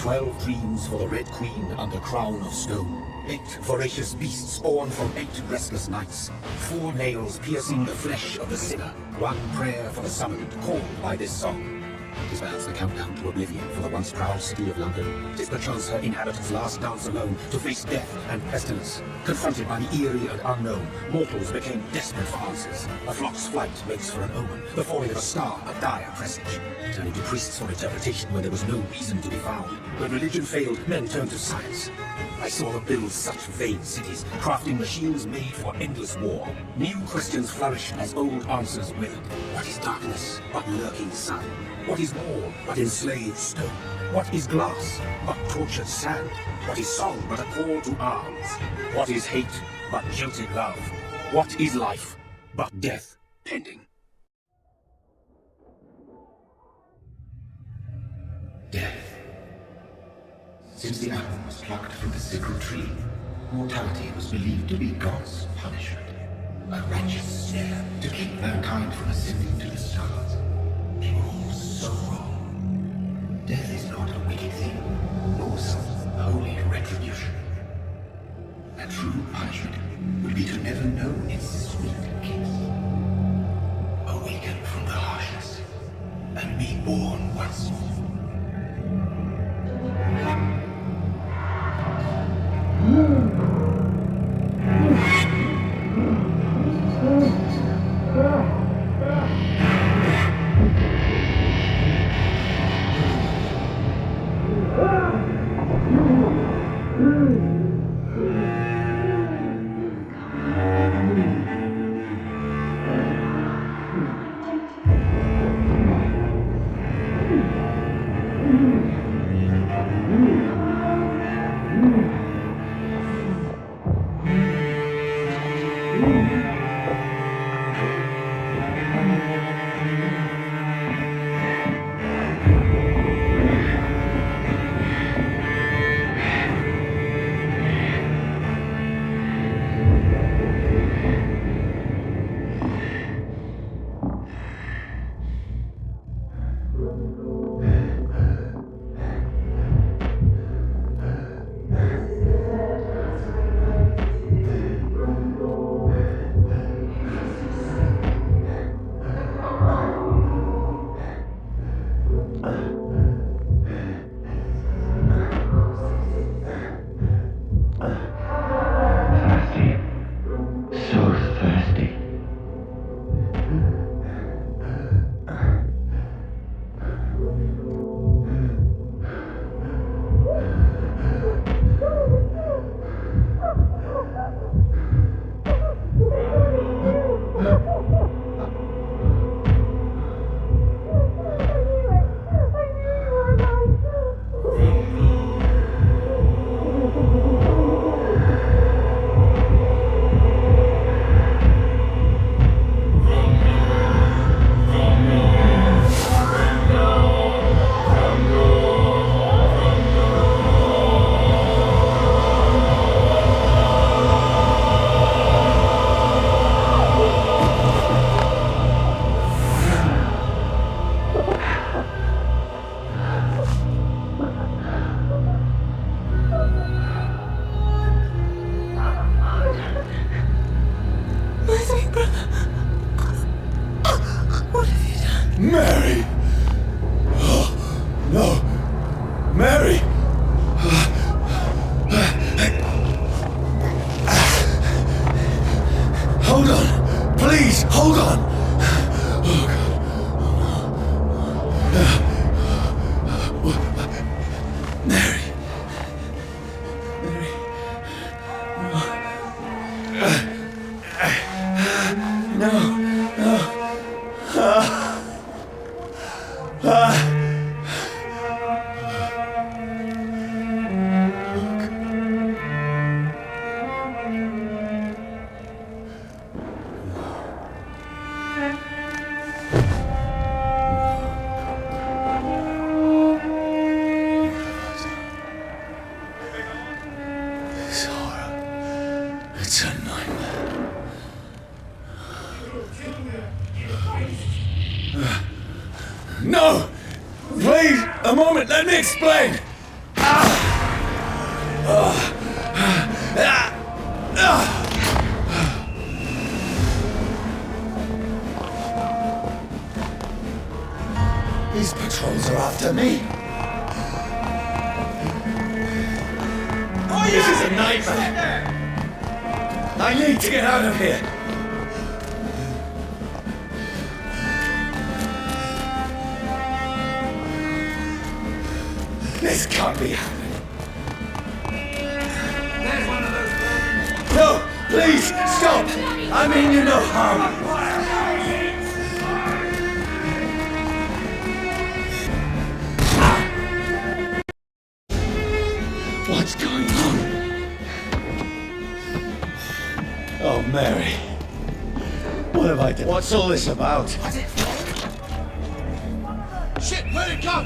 12 dreams for the Red Queen under crown of stone. 8 voracious beasts born from 8 restless nights. 4 nails piercing the flesh of the sinner. 1 prayer for the summoned, called by this song. 'Tis perhaps the countdown to oblivion for the once proud city of London. 'Tis perchance her inhabitants' last dance alone to face death and pestilence. Confronted by the eerie and unknown, mortals became desperate for answers. A flock's flight makes for an omen, the falling of a star a dire presage. Turning to priests for interpretation when there was no reason to be found. When religion failed, men turned to science. I saw them build such vain cities, crafting machines made for endless war. New questions flourish as old answers withered. What is darkness but lurking sun? What is war but enslaved stone? What is glass but tortured sand? What is song but a call to arms? What is hate but jilted love? What is life but death pending? Death. Since the apple was plucked from the sacred tree, mortality was believed to be God's punishment. A righteous snare to keep mankind from ascending to the stars. They were all so wrong. Death is not a wicked thing, nor some holy retribution. A true punishment would be to never know its sweet kiss. Awaken from the harshness and be born once more. Mary! Oh, no! Mary! Hold on! Please, hold on! Oh, God. Mary! Mary! No! No! This horror, it's a nightmare. No! Please, a moment, let me explain! These patrols are after me. This is a nightmare. I need to get out of here. This can't be happening. There's one of those. No, please, stop. I mean you no harm. What's going on? Oh, Mary. What have I done? What's all this about? Shit, where'd it go?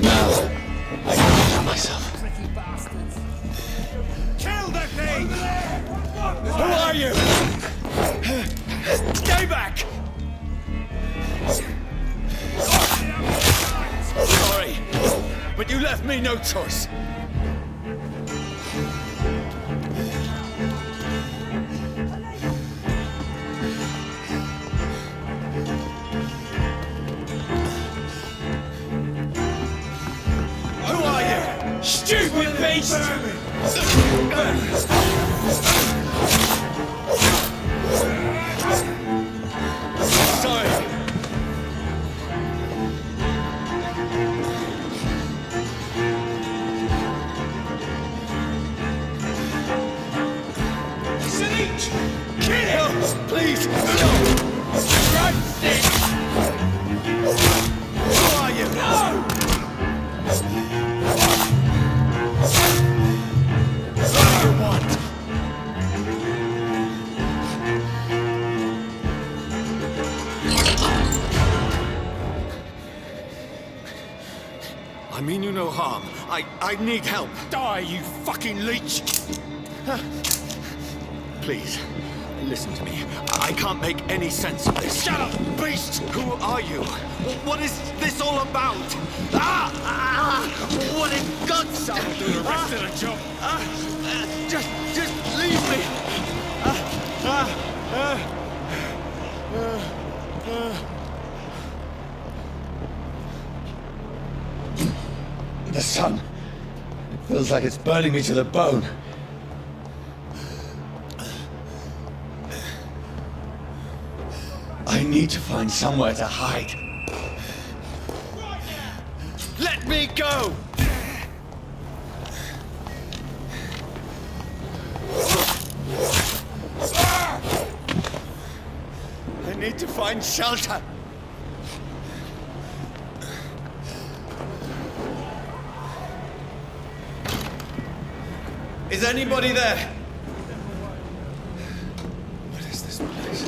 Now, I can kill myself. Kill the thing! Who are you? Stay back! Sorry, but you left me no choice. Who are you? Stupid beast! Sorry. Kill him! Please, no! Christ's sake! Who are you? No! What do you want? I mean you no harm. I need help. Die, you fucking leech! Please, listen to me. I can't make any sense of this. Shut up, beast! Who are you? What is this all about? What in God's name? I'll do the rest of the job. Just leave me. The sun. It feels like it's burning me to the bone. I need to find somewhere to hide. Let me go! I need to find shelter. Is anybody there? What is this place?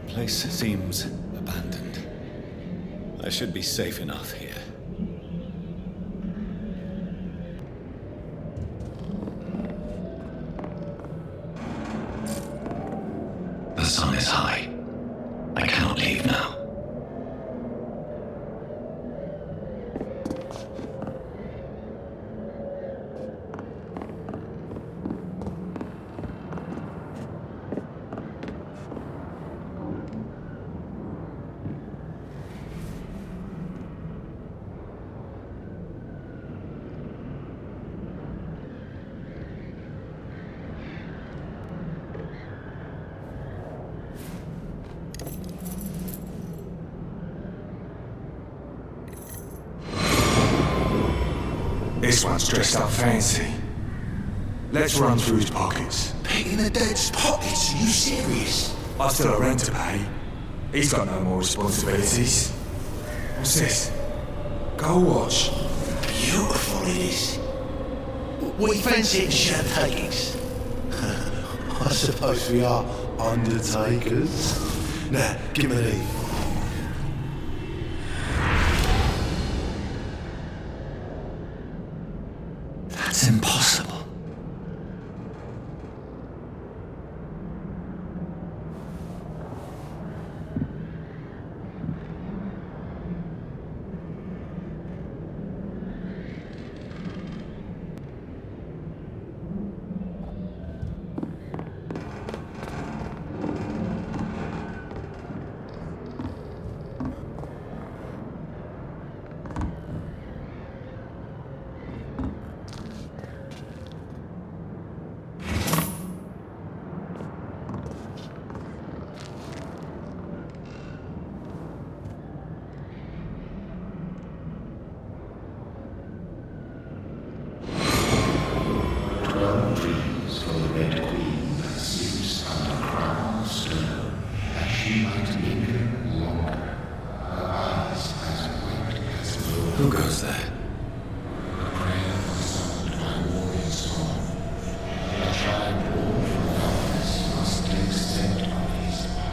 The place seems abandoned. I should be safe enough here. The sun is high. I cannot leave now. This one's dressed up fancy. Let's run through his pockets. Picking the dead's pockets? Are you serious? I still have rent to pay. He's got no more responsibilities. What's this? Go watch. Beautiful it is. We fancy it, champagnes. I suppose we are undertakers. Now, give me leave. That's impossible.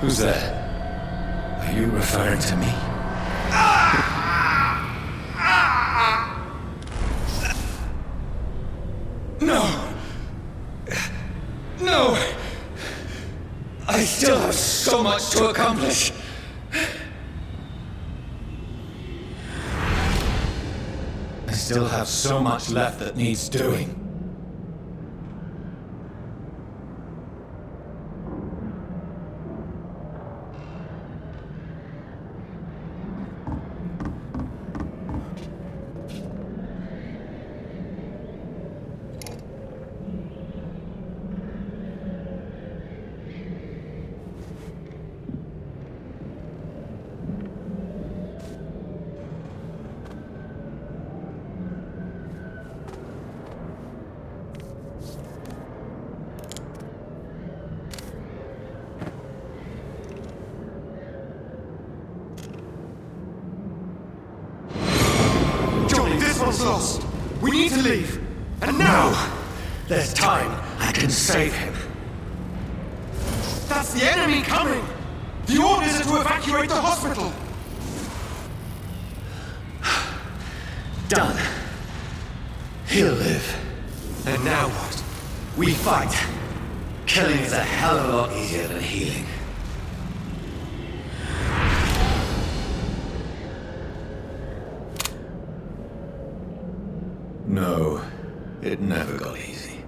Who's there? Are you referring to me? No! No! I still have so much to accomplish! I still have so much left that needs doing. Lost. We need to leave. And now! There's time. I can save him. That's the enemy coming! The orders are to evacuate the hospital! Done. He'll live. And now what? We fight. Killing is a hell of a lot easier than healing. No, it never got easy.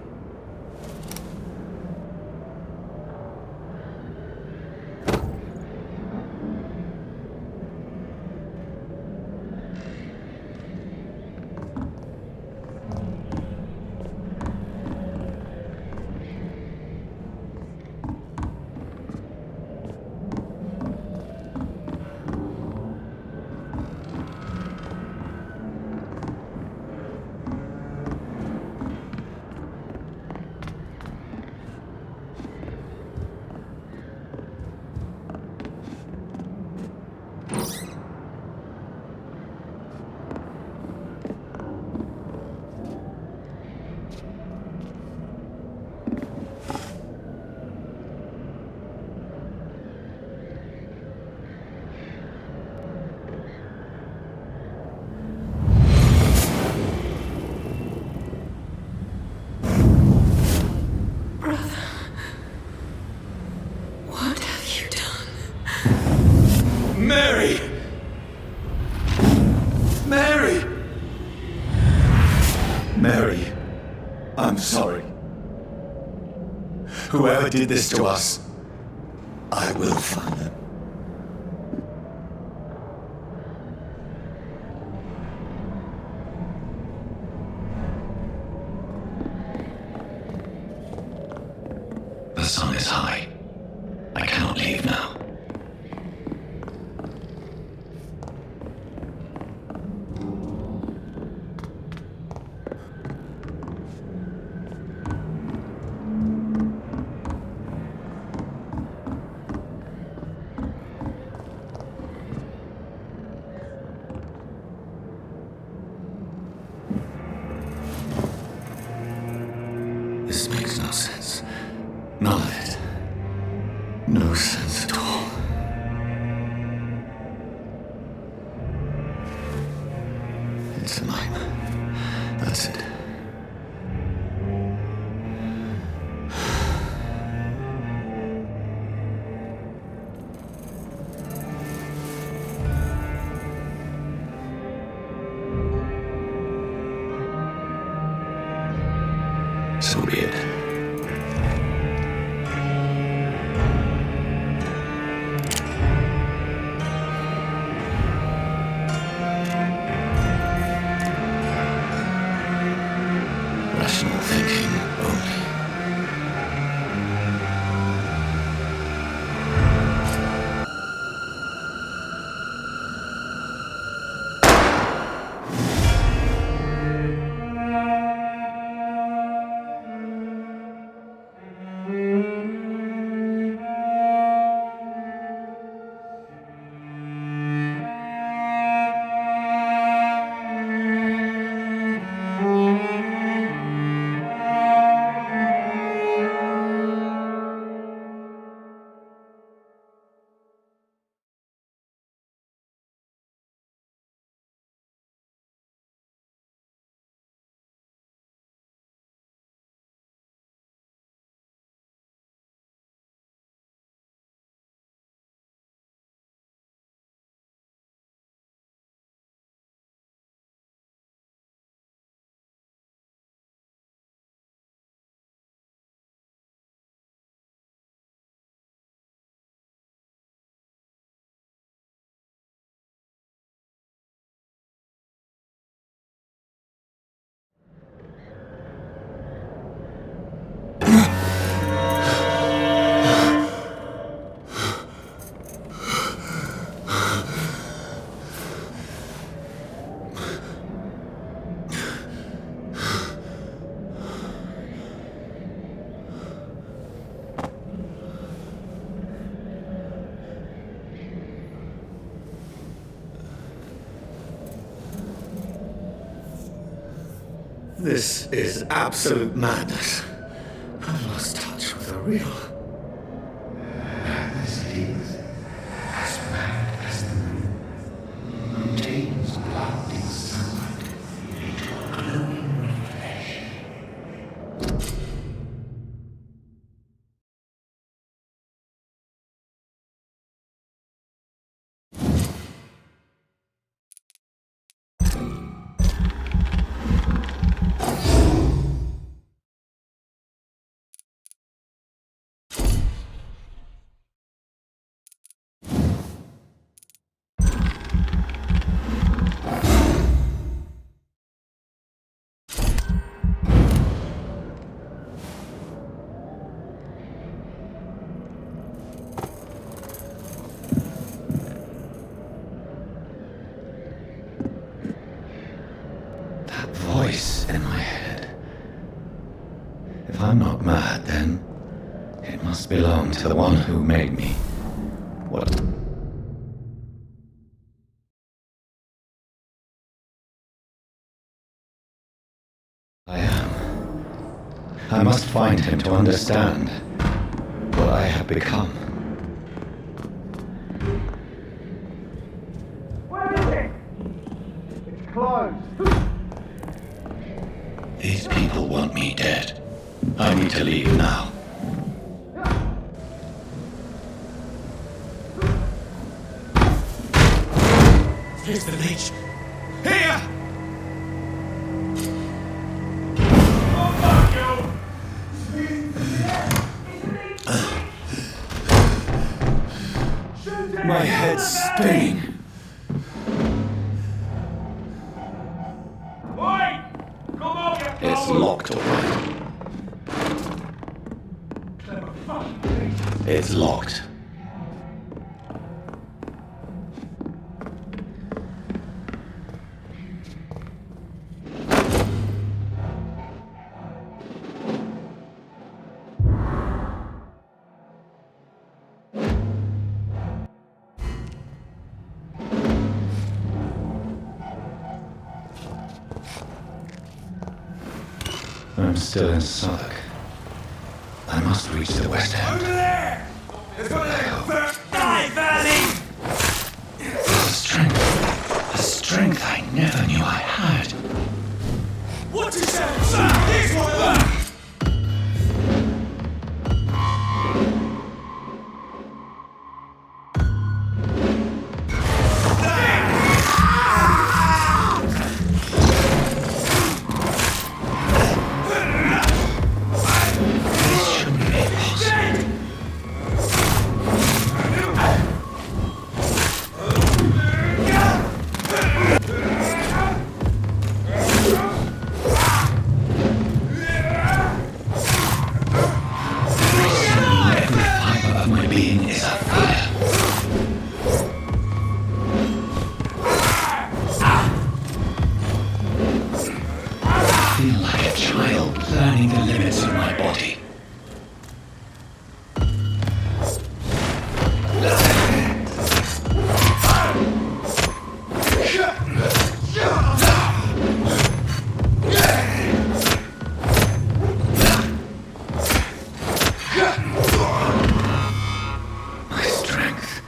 Mary! Mary! Mary, I'm sorry. Whoever did this to us, I will find them. The sun is high. I cannot leave now. This makes no sense. None of it. No sense at all. It's a mime. That's it. So be it. Rational thinking only. This is absolute madness. I've lost touch with the real. Madness it is, as mad as the moon, contains blinding sunlight into a glowing flesh. Voice in my head. If I'm not mad, then it must belong to the one who made me. What? I am. I must find him to understand what I have become. Where is it? It's closed. These people want me dead. I need to leave now. Here's the leech. Here! My head's spinning. Oi! Come on, you It's fool! locked already. Clever fuck. It's locked. I'm still in Southwark. I must reach the West End. Over there! There's one of them! Die, Valley! A strength I never knew I had. What's his name? Here's one of them! Learning the limits of my body. My strength,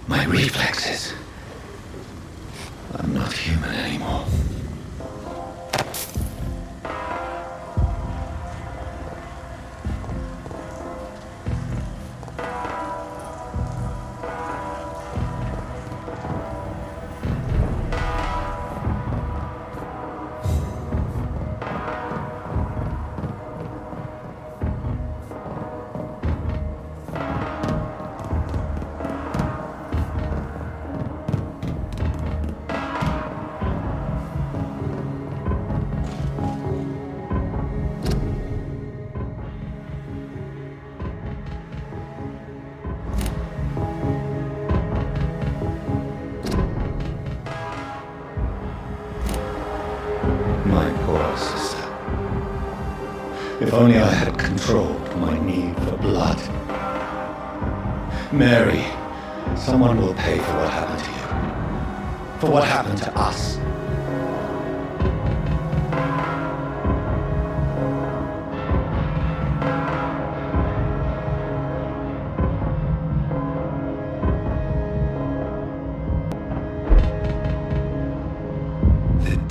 my reflexes. I'm not human anymore. My poor sister. If only I had controlled my need for blood. Mary, someone will pay for what happened to you. For what happened to us.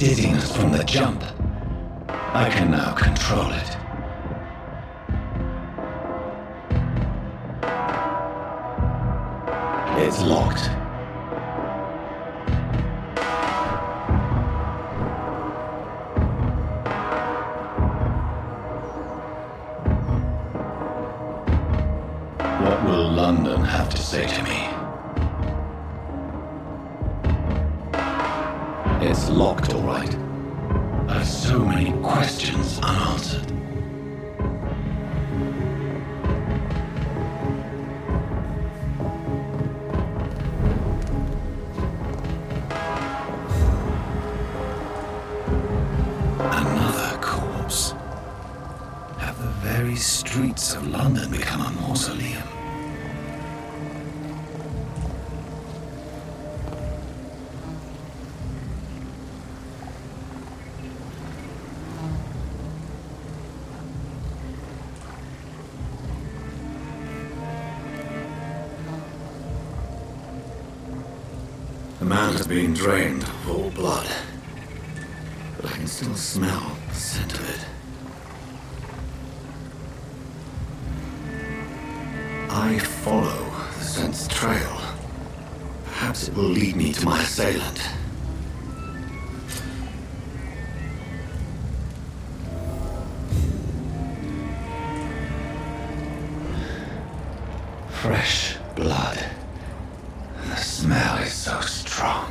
dizziness from the jump. I can now control it. It's locked. What will London have to say to me? It's locked, all right. I have so many questions unanswered. Another corpse. Have the very streets of London become a mausoleum? The man has been drained of all blood, but I can still smell the scent of it. I follow the scent's trail. Perhaps it will lead me to my assailant. Fresh blood. The smell is so strong.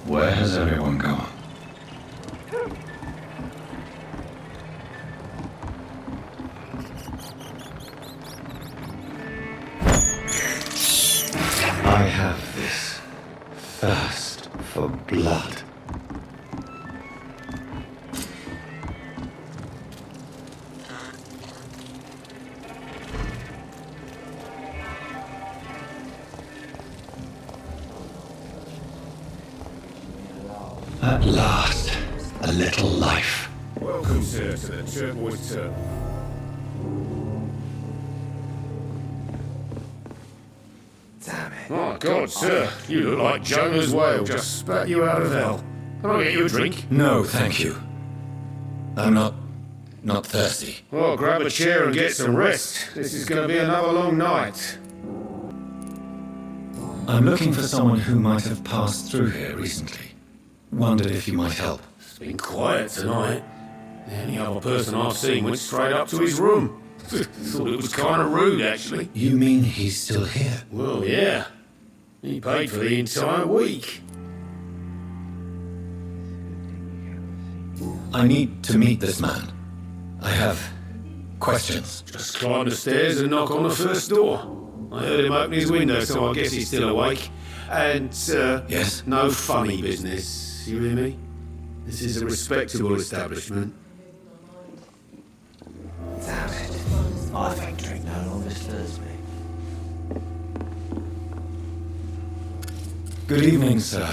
Where has everyone gone? I have this thirst for blood. At last, a little life. Welcome, sir, to the Turquoise Turtle. Damn it. Oh, God, sir. You look like Jonah's whale just spat you out of hell. Can I get you a drink? No, thank you. I'm not thirsty. Well, grab a chair and get some rest. This is going to be another long night. I'm looking for someone who might have passed through here recently. Wondered if you might help. It's been quiet tonight. The only other person I've seen went straight up to his room. Thought it was kind of rude, actually. You mean he's still here? Well, yeah. He paid for the entire week. I need to meet this man. I have questions. Just climb the stairs and knock on the first door. I heard him open his window, so I guess he's still awake. And, Yes? no funny business. You hear me? This is a respectable establishment. Damn it. I think drink no longer stirs me. Good evening, sir.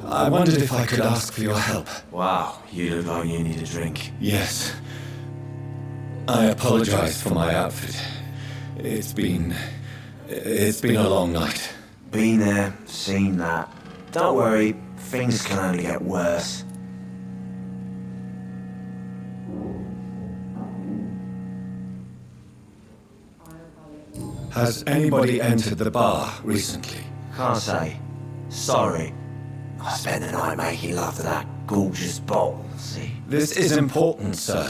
I wondered if I could ask for your help. Wow, you look like you need a drink. Yes. I apologize for my outfit. It's been a long night. Been there, seen that. Don't worry, things can only get worse. Has anybody entered the bar recently? Can't say. Sorry. I spent the night making love to that gorgeous bottle, see? This is important, sir.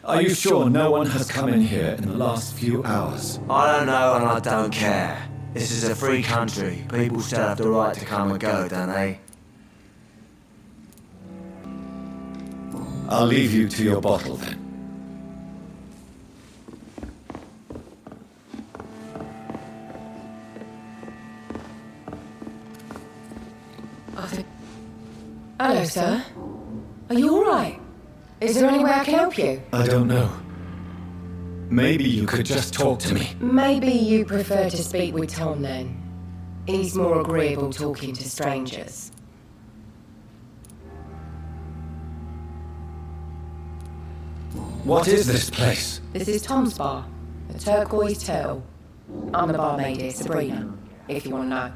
Are you sure no one has come in here in the last few hours? I don't know and I don't care. This is a free country. People still have the right to come and go, don't they? I'll leave you to your bottle then. Hello, sir. Are you all right? Is there any way I can help you? I don't know. Maybe you could just talk to me. Maybe you prefer to speak with Tom then. He's more agreeable talking to strangers. What is this place? This is Tom's bar, the Turquoise Turtle. I'm the barmaid here, Sabrina, if you want to know.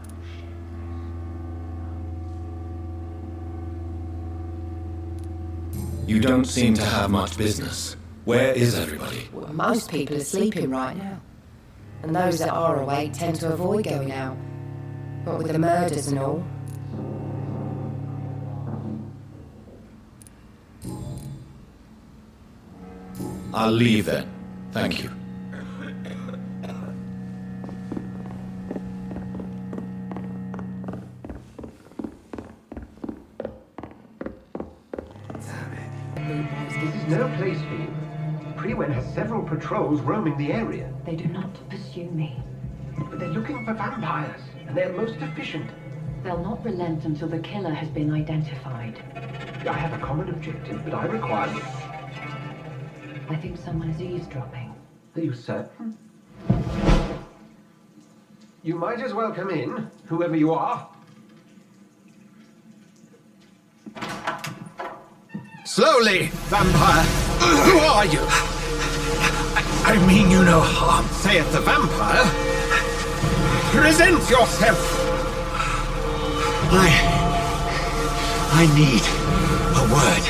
You don't seem to have much business. Where is everybody? Well, most people are sleeping right now. And those that are awake tend to avoid going out. What with the murders and all. I'll leave then. Thank you. This is no place for you. Prewen has several patrols roaming the area. They do not pursue me. But they're looking for vampires, and they're most efficient. They'll not relent until the killer has been identified. I have a common objective, but I require... I think someone is eavesdropping. Are you certain? You might as well come in, whoever you are. Slowly, vampire! Who are you? I mean you no harm, saith the vampire. Present yourself! I need a word.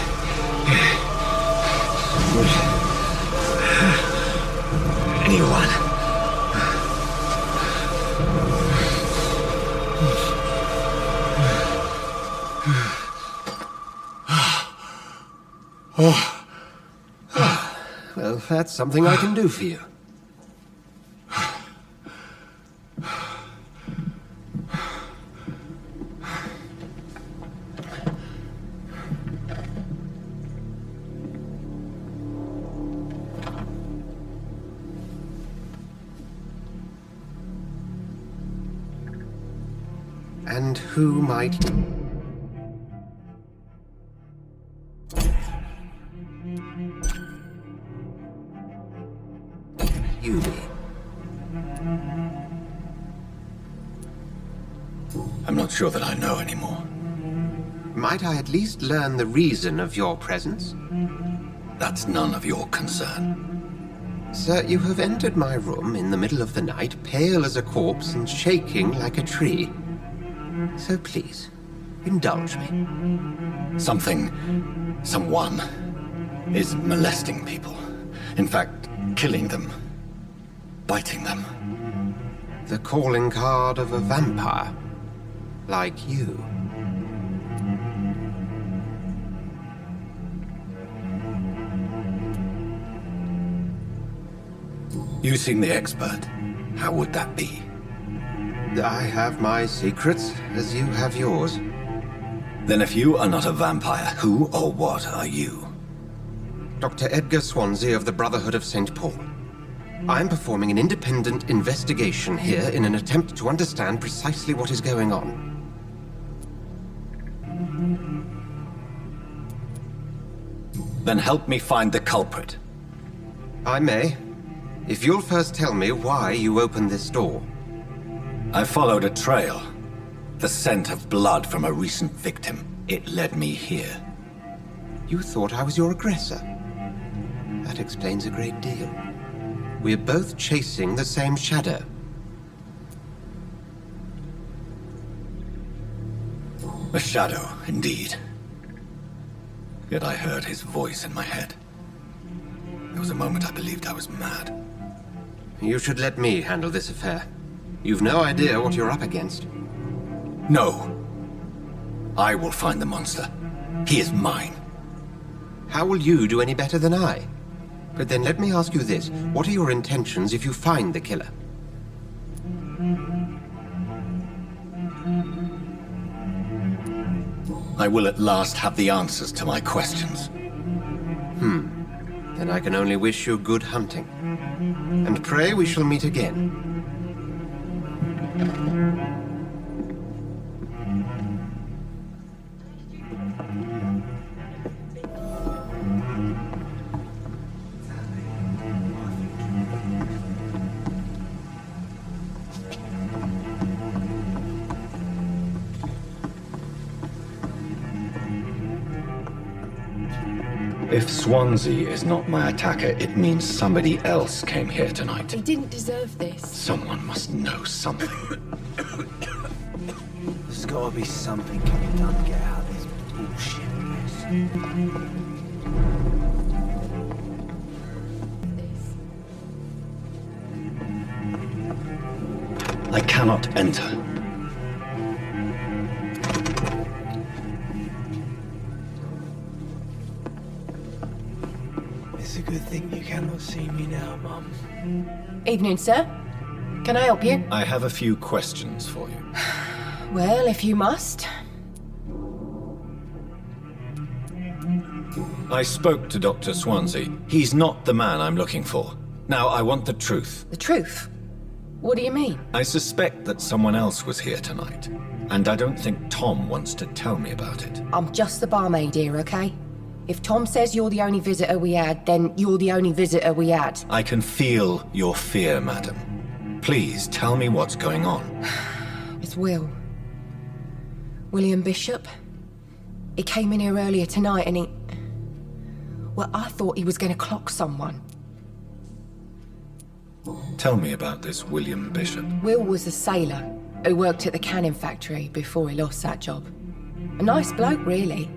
Anyone? Well, that's something I can do for you. And who might... you be? I'm not sure that I know anymore. Might I at least learn the reason of your presence? That's none of your concern. Sir, you have entered my room in the middle of the night, pale as a corpse and shaking like a tree. So please, indulge me. Someone is molesting people. In fact, killing them. Biting them. The calling card of a vampire. Like you. You seem the expert. How would that be? I have my secrets, as you have yours. Then if you are not a vampire, who or what are you? Dr. Edgar Swansea of the Brotherhood of St. Paul. I am performing an independent investigation here in an attempt to understand precisely what is going on. Then help me find the culprit. I may, if you'll first tell me why you opened this door. I followed a trail. The scent of blood from a recent victim. It led me here. You thought I was your aggressor. That explains a great deal. We're both chasing the same shadow. A shadow, indeed. Yet I heard his voice in my head. There was a moment I believed I was mad. You should let me handle this affair. You've no idea what you're up against. No. I will find the monster. He is mine. How will you do any better than I? But then let me ask you this. What are your intentions if you find the killer? I will at last have the answers to my questions. Then I can only wish you good hunting. And pray we shall meet again. If Swansea is not my attacker, it means somebody else came here tonight. He didn't deserve this. Someone must know something. There's gotta be something can be done to get out of this bullshit mess. I cannot enter. It's a good thing you cannot see me now, Mum. Evening, sir. Can I help you? I have a few questions for you. Well, if you must. I spoke to Dr. Swansea. He's not the man I'm looking for. Now, I want the truth. The truth? What do you mean? I suspect that someone else was here tonight, and I don't think Tom wants to tell me about it. I'm just the barmaid here, okay? If Tom says you're the only visitor we had, then you're the only visitor we had. I can feel your fear, madam. Please tell me what's going on. It's William Bishop. He came in here earlier tonight and well, I thought he was going to clock someone. Tell me about this William Bishop. Will was a sailor who worked at the cannon factory before he lost that job. A nice bloke, really.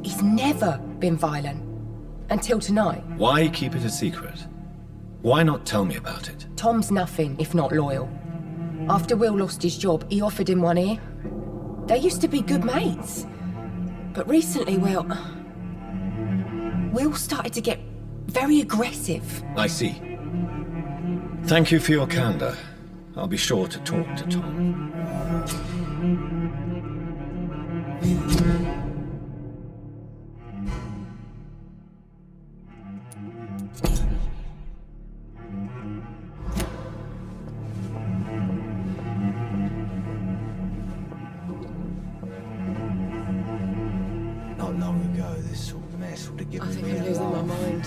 He's never been violent. Until tonight. Why keep it a secret? Why not tell me about it? Tom's nothing if not loyal. After Will lost his job, he offered him one ear. They used to be good mates. But recently, well, Will started to get very aggressive. I see. Thank you for your candor. I'll be sure to talk to Tom. Not long ago, this sort of mess would have given I think me I'm a losing my laugh. mind.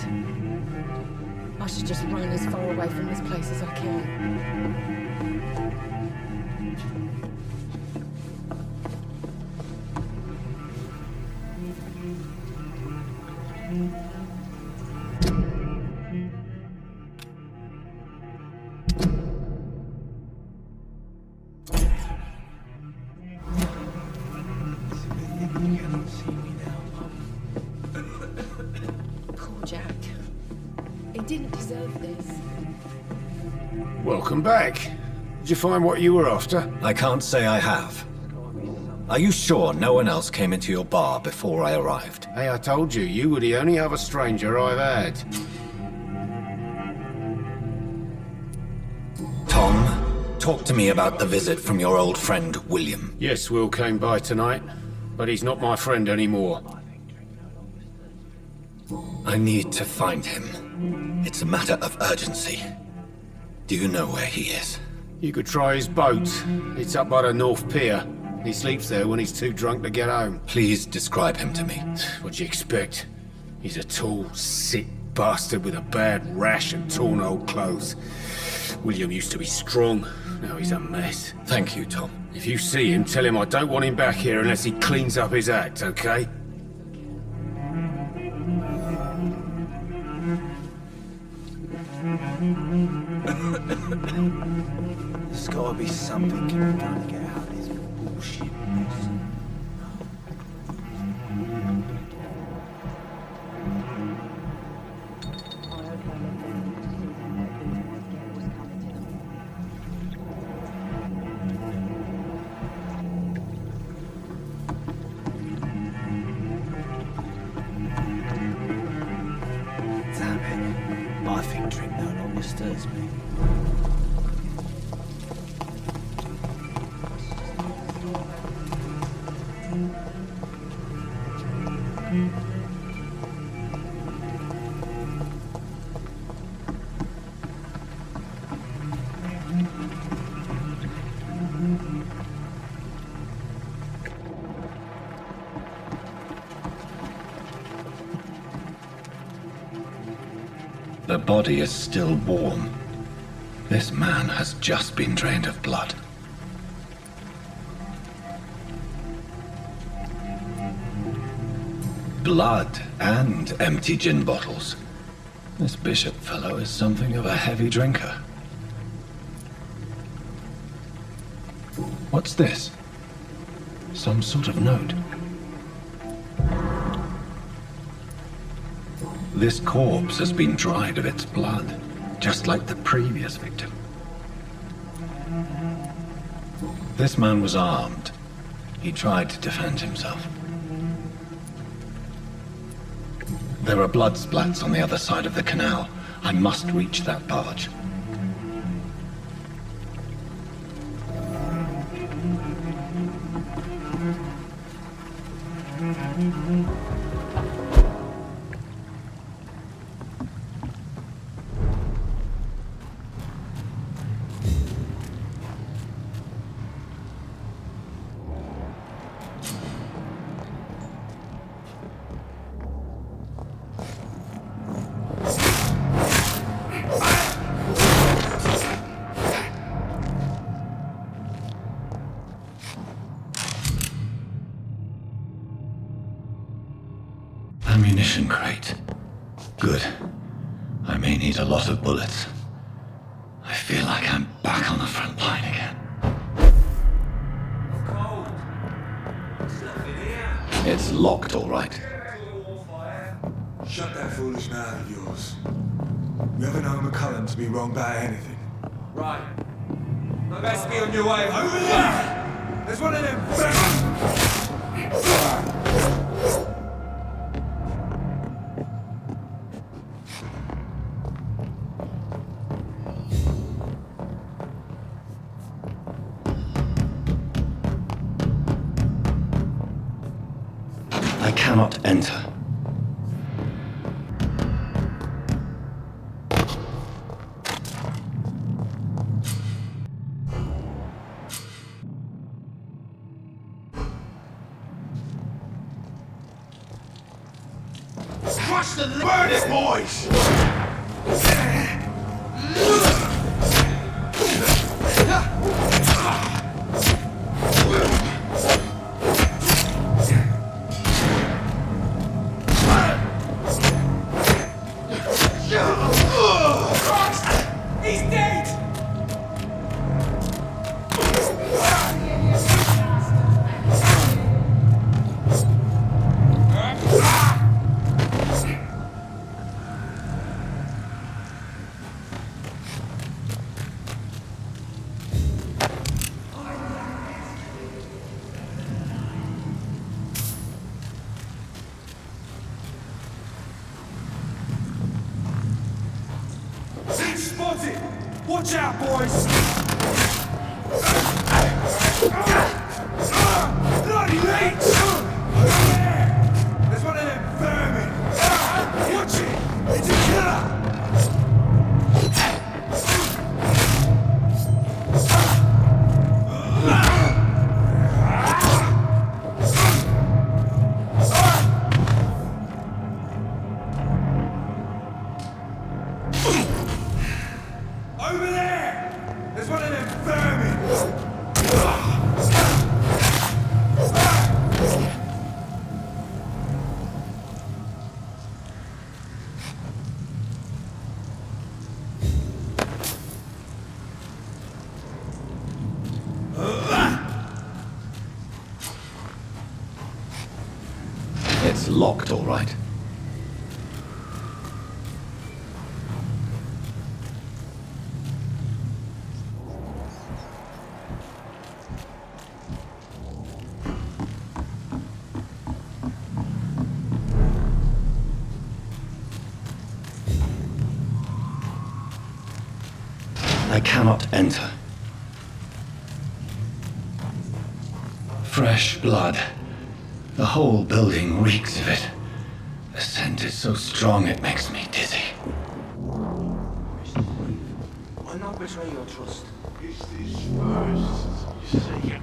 I should just run as far away from this place as I can. It's a good thing you cannot see me now, Mum. Poor Jack. He didn't deserve this. Welcome back. Did you find what you were after? I can't say I have. Are you sure no one else came into your bar before I arrived? Hey, I told you, you were the only other stranger I've had. Tom, talk to me about the visit from your old friend, William. Yes, Will came by tonight, but he's not my friend anymore. I need to find him. It's a matter of urgency. Do you know where he is? You could try his boat. It's up by the North Pier. He sleeps there when he's too drunk to get home. Please describe him to me. What'd you expect? He's a tall, sick bastard with a bad rash and torn old clothes. William used to be strong. Now he's a mess. Thank you, Tom. If you see him, tell him I don't want him back here unless he cleans up his act, okay? There's gotta be something can be done to get out of this bullshit mess. Damn it. I think drink no longer stirs me. The body is still warm. This man has just been drained of blood. blood and empty gin bottles. This bishop fellow is something of a heavy drinker. What's this? Some sort of note. This corpse has been dried of its blood, just like the previous victim. This man was armed. He tried to defend himself. There are blood splats on the other side of the canal. I must reach that barge. Ammunition crate. Good. I may need a lot of bullets. I feel like I'm back on the front line again. It's locked, all right. Shut that foolish mouth of yours. You ever known McCullum to be wrong about anything? Right. Now best be on your way. Over there! There's one of them. I cannot enter. Crush the burn it, boys! He's dead! Spotted! Watch out, boys! Bloody leech! Over there! There's one of them vermin! Watch it! It's a killer! Over there! There's one of them vermin! It's locked, all right. I cannot enter. Fresh blood. The whole building reeks of it. The scent is so strong it makes me dizzy. Why not betray your trust? Is this first, you say?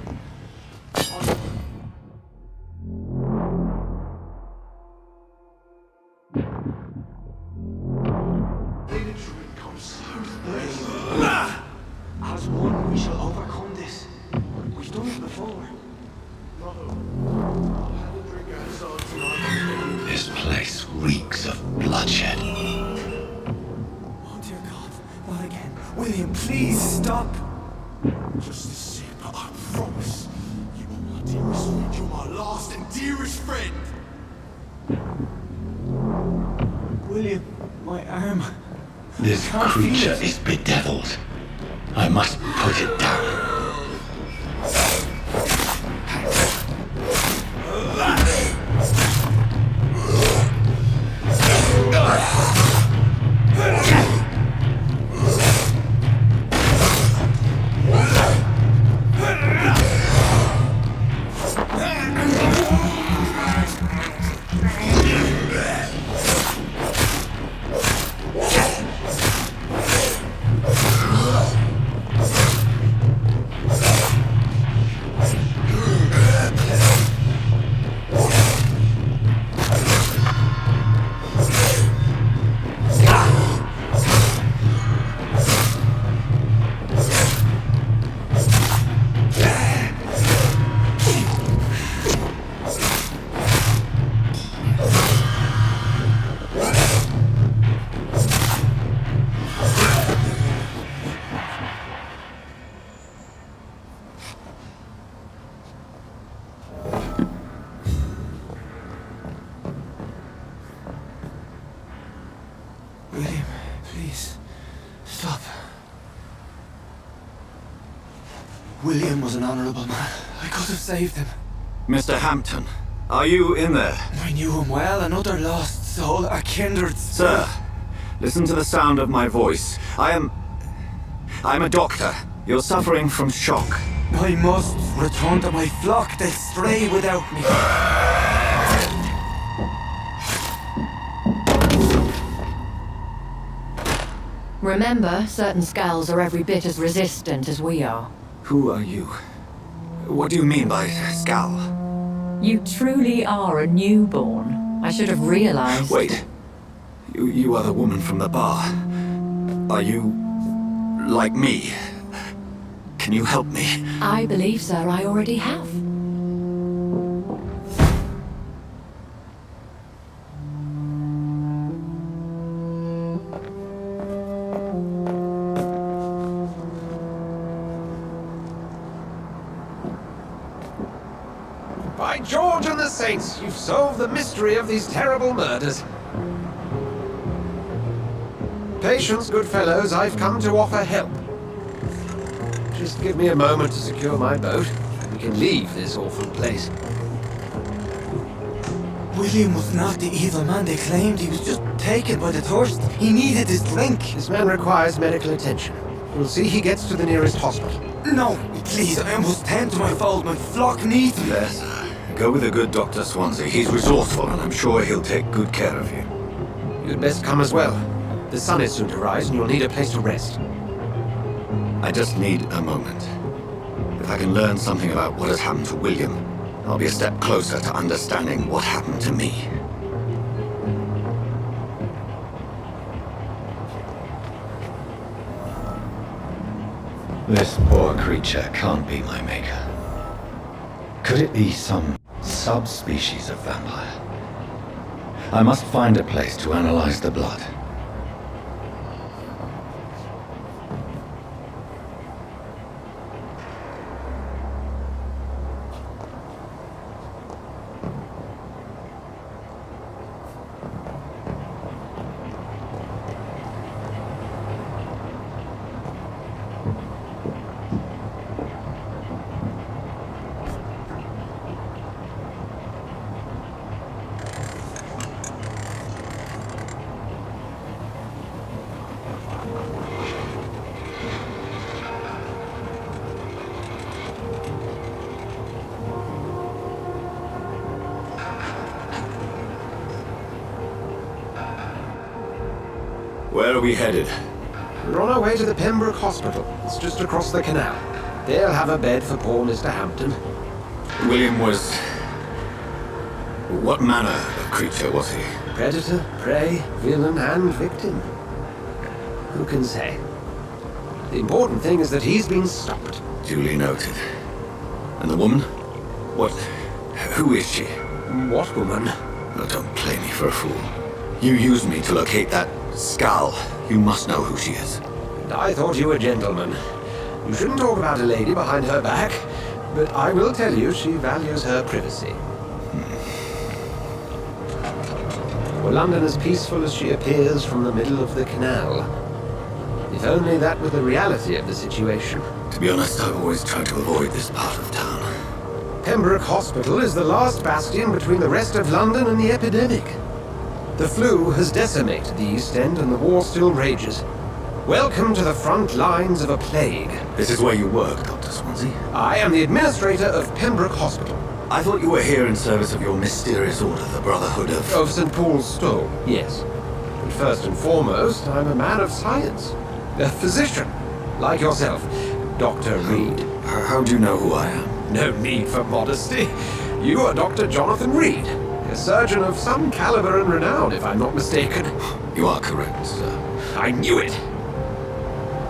As one, we shall overcome this. We've done it before. This please stop. Just a sip, but I promise. You are my dearest friend. You're my last and dearest friend. William, my arm. This creature is bedeviled. I must put it down. William, please, stop. William was an honorable man. I could have saved him. Mr. Hampton, are you in there? I knew him well, another lost soul, a kindred Sir, listen to the sound of my voice. I'm a doctor. You're suffering from shock. I must return to my flock. They'll stray without me. Remember, certain skulls are every bit as resistant as we are. Who are you? What do you mean by skull? You truly are a newborn. I should have realized. Wait. You are the woman from the bar. Are you like me? Can you help me? I believe, sir, I already have. By George and the Saints, you've solved the mystery of these terrible murders. Patience, good fellows, I've come to offer help. Just give me a moment to secure my boat, and we can leave this awful place. William was not the evil man they claimed. He was just taken by the thirst. He needed his drink. This man requires medical attention. We'll see he gets to the nearest hospital. No, please, I must tend to my fold. My flock needs me. There, sir. Go with the good Dr. Swansea. He's resourceful, and I'm sure he'll take good care of you. You'd best come as well. The sun is soon to rise, and you'll need a place to rest. I just need a moment. If I can learn something about what has happened to William, I'll be a step closer to understanding what happened to me. This poor creature can't be my maker. Could it be some subspecies of vampire? I must find a place to analyze the blood. Where are we headed? We're on our way to the Pembroke Hospital. It's just across the canal. They'll have a bed for poor Mr. Hampton. William was... What manner of creature was he? Predator, prey, villain, and victim. Who can say? The important thing is that he's been stopped. Duly noted. And the woman? What... Who is she? What woman? Oh, don't play me for a fool. You used me to locate that skull. You must know who she is. I thought you a gentleman. You shouldn't talk about a lady behind her back, but I will tell you she values her privacy. Were London as peaceful as she appears from the middle of the canal? If only that were the reality of the situation. To be honest, I've always tried to avoid this part of town. Pembroke Hospital is the last bastion between the rest of London and the epidemic. The flu has decimated the East End and the war still rages. Welcome to the front lines of a plague. This is where you work, Dr. Swansea? I am the administrator of Pembroke Hospital. I thought you were here in service of your mysterious order, the Brotherhood of... Of St. Paul's Stole, yes. But first and foremost, I'm a man of science. A physician, like yourself, Dr. Reed. How do you know who I am? No need for modesty. You are Dr. Jonathan Reed, a surgeon of some caliber and renown, if I'm not mistaken. You are correct, sir. I knew it.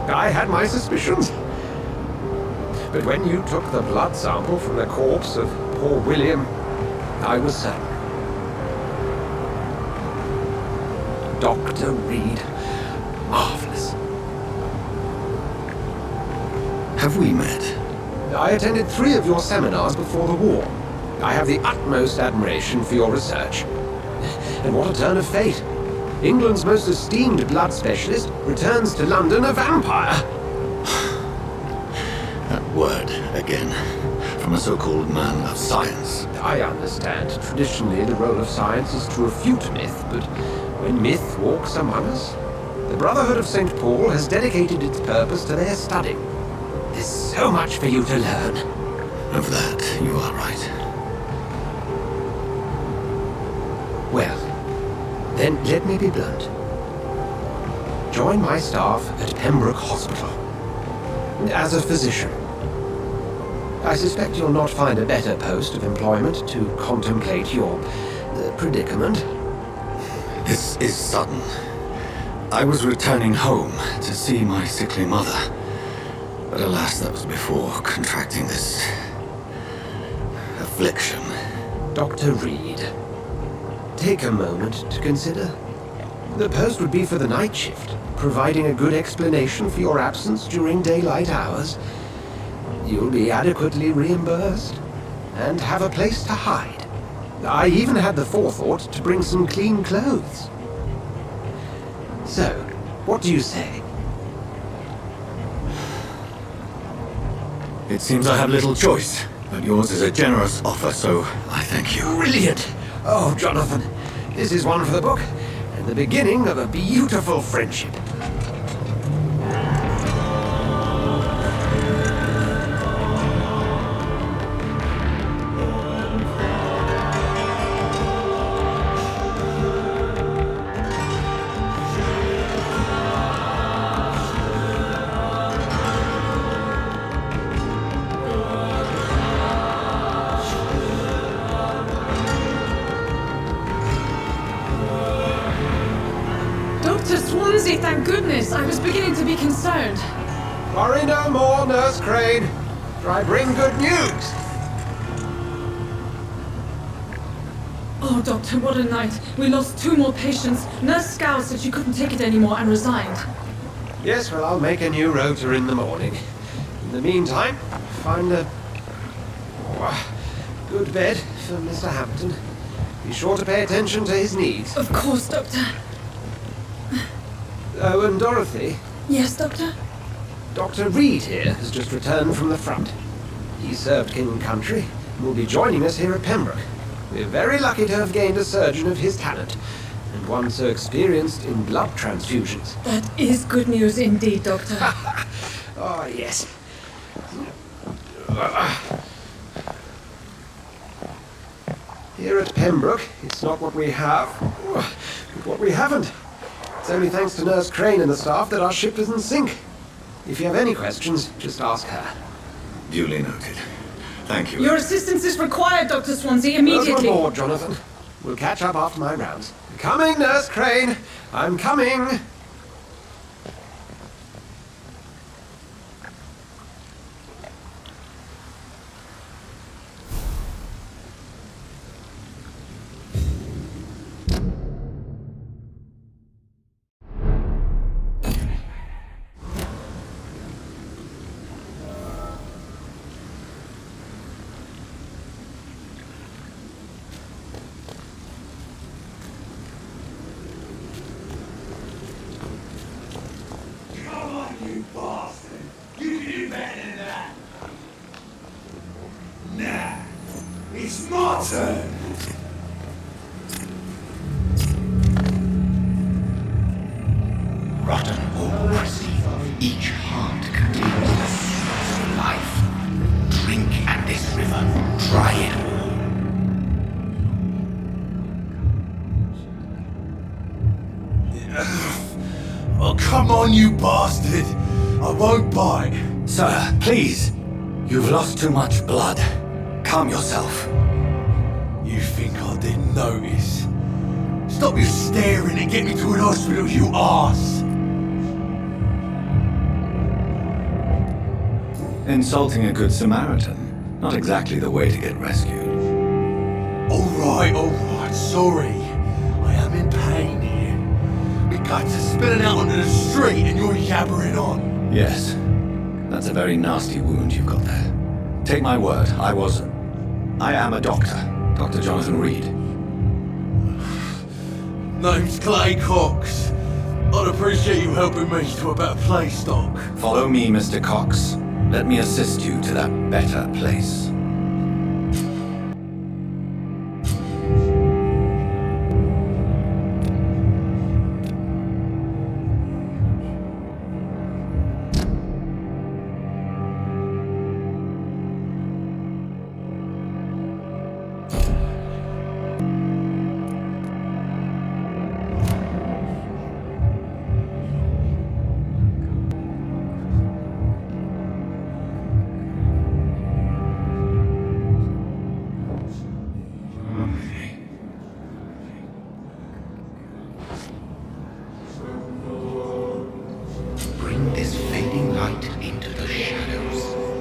I had my suspicions. But when you took the blood sample from the corpse of poor William, I was certain. Dr. Reed. Marvelous. Have we met? I attended 3 of your seminars before the war. I have the utmost admiration for your research. And what a turn of fate. England's most esteemed blood specialist returns to London a vampire. That word, again, from a so-called man of science. I understand. Traditionally, the role of science is to refute myth, but when myth walks among us, the Brotherhood of St. Paul has dedicated its purpose to their study. There's so much for you to learn. Of that, you are right. Well, then let me be blunt. Join my staff at Pembroke Hospital. As a physician. I suspect you'll not find a better post of employment to contemplate your predicament. This is sudden. I was returning home to see my sickly mother. But alas, that was before contracting this affliction. Dr. Reed, take a moment to consider. The post would be for the night shift, providing a good explanation for your absence during daylight hours. You'll be adequately reimbursed and have a place to hide. I even had the forethought to bring some clean clothes. So, what do you say? It seems I have little choice, but yours is a generous offer, so I thank you. Brilliant! Oh, Jonathan, this is one for the book, and the beginning of a beautiful friendship. Dr. Swansea, thank goodness. I was beginning to be concerned. Worry no more, Nurse Crane, for I bring good news. Oh, Doctor, what a night. We lost 2 more patients. Nurse Scow said she couldn't take it anymore and resigned. Yes, well, I'll make a new rota in the morning. In the meantime, find a good bed for Mr. Hampton. Be sure to pay attention to his needs. Of course, Doctor. Oh, and Dorothy? Yes, Doctor? Dr. Reed here has just returned from the front. He served King and Country and will be joining us here at Pembroke. We're very lucky to have gained a surgeon of his talent, and one so experienced in blood transfusions. That is good news indeed, Doctor. Oh, yes. Here at Pembroke, it's not what we have, but what we haven't. It's only thanks to Nurse Crane and the staff that our ship doesn't sink. If you have any questions, just ask her. Duly noted. Thank you. Your assistance is required, Dr. Swansea, immediately. Welcome aboard, Jonathan. We'll catch up after my rounds. Coming, Nurse Crane! I'm coming! It's my turn! Rotten ocracy. Each heart contains the source of life. Drink at this river. Try it all. Oh, come on, you bastard! I won't bite. Sir, please. You've lost too much blood. Calm yourself. You think I didn't notice? Stop your staring and get me to an hospital, you arse! Insulting a good Samaritan. Not exactly the way to get rescued. Alright, sorry. I am in pain here. My guts are spilling out onto the street and you're yabbering on. Yes. That's a very nasty wound you've got there. Take my word, I am a doctor. Dr. Jonathan Reed. Name's Clay Cox. I'd appreciate you helping me to a better place, Doc. Follow me, Mr. Cox. Let me assist you to that better place.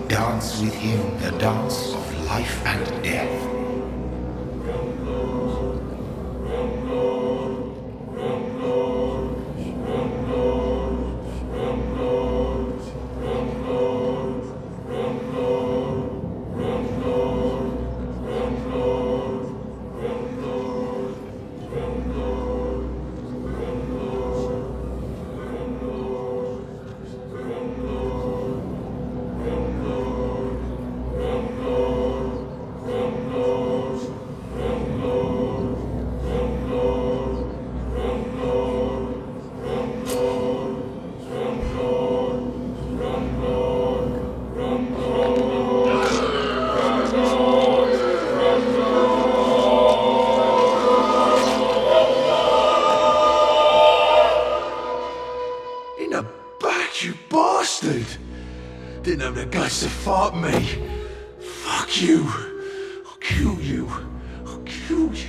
Dance with him the dance of life and death. Didn't have the guts to fight me. Fuck you. I'll kill you. I'll kill you.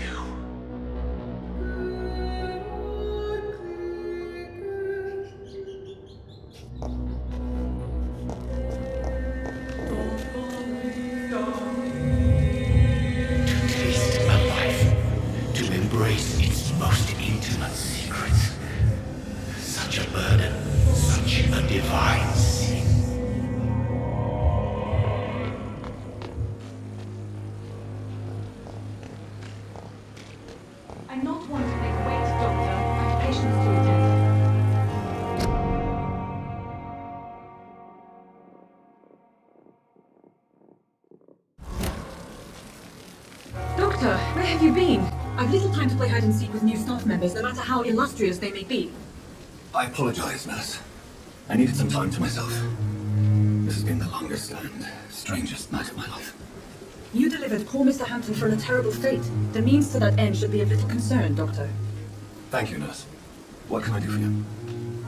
To taste a life, to embrace its most intimate secrets. Such a burden, such a divine sin. I'm not one to make wait, Doctor. I have patients to attend. Doctor, where have you been? I've little time to play hide and seek with new staff members, no matter how illustrious they may be. I apologize, nurse. I needed some time to myself. This has been the longest and strangest night of my life. You delivered poor Mr. Hampton from a terrible fate. The means to that end should be of little concern, Doctor. Thank you, nurse. What can I do for you?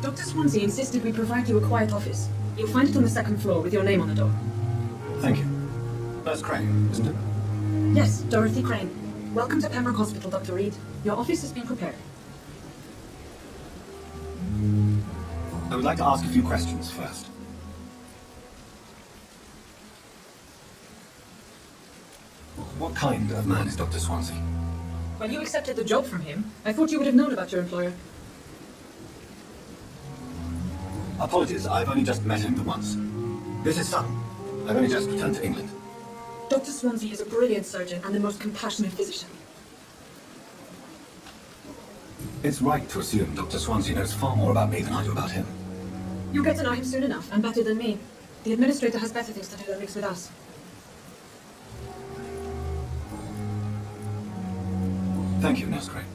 Dr. Swansea insisted we provide you a quiet office. You'll find it on the second floor with your name on the door. Thank you. Nurse Crane, isn't it? Yes, Dorothy Crane. Welcome to Pembroke Hospital, Dr. Reed. Your office has been prepared. I would like to ask a few questions first. What kind of man is Dr. Swansea? When you accepted the job from him, I thought you would have known about your employer. Apologies, I've only just met him once. This is son. I've only just returned to England. Dr. Swansea is a brilliant surgeon and the most compassionate physician. It's right to assume Dr. Swansea knows far more about me than I do about him. You'll get to know him soon enough, and better than me. The administrator has better things to do than mix with us. Thank you, Nurse Crane.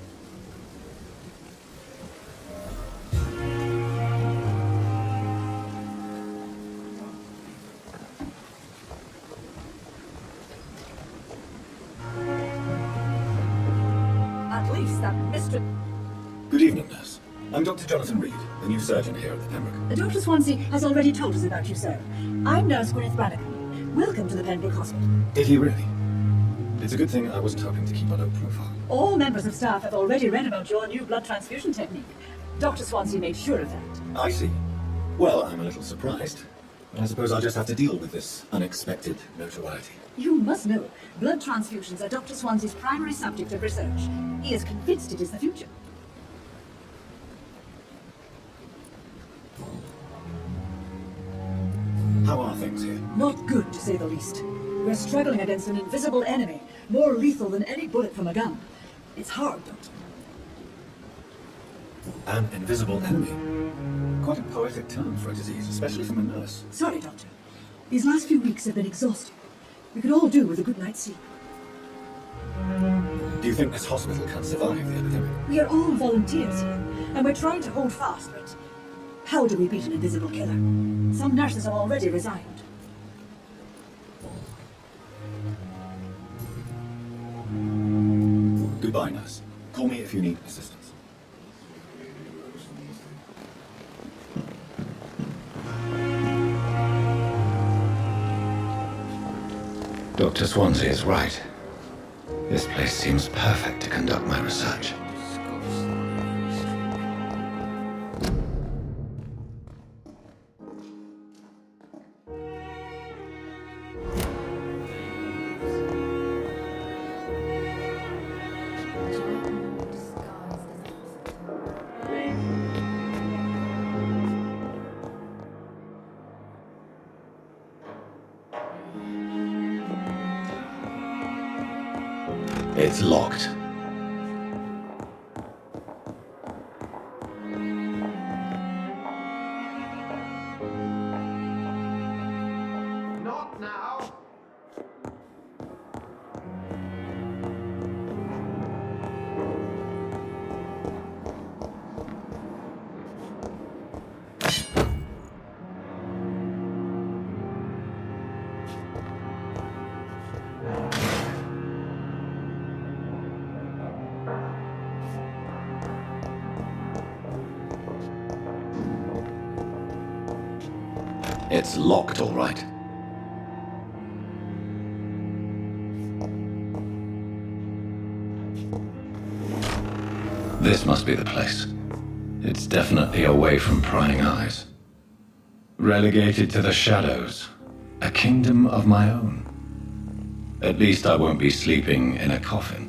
At least that mystery... Good evening, Nurse. I'm Dr. Jonathan Reed, the new surgeon here at the Pembroke. Dr. Swansea has already told us about you, sir. I'm Nurse Gwyneth Brannigan. Welcome to the Pembroke Hospital. Did he really? It's a good thing I wasn't hoping to keep a low profile. All members of staff have already read about your new blood transfusion technique. Dr. Swansea made sure of that. I see. Well, I'm a little surprised. I suppose I'll just have to deal with this unexpected notoriety. You must know, blood transfusions are Dr. Swansea's primary subject of research. He is convinced it is the future. How are things here? Not good, to say the least. We're struggling against an invisible enemy, more lethal than any bullet from a gun. It's hard, Doctor. An invisible enemy? Quite a poetic term for a disease, especially from a nurse. Sorry, Doctor. These last few weeks have been exhausting. We could all do with a good night's sleep. Do you think this hospital can survive the epidemic? We are all volunteers here, and we're trying to hold fast, but how do we beat an invisible killer? Some nurses have already resigned. Goodbye, nurse. Call me if you need assistance. Dr. Swansea is right. This place seems perfect to conduct my research. It's locked. Not now. It's locked, all right. This must be the place. It's definitely away from prying eyes. Relegated to the shadows. A kingdom of my own. At least I won't be sleeping in a coffin.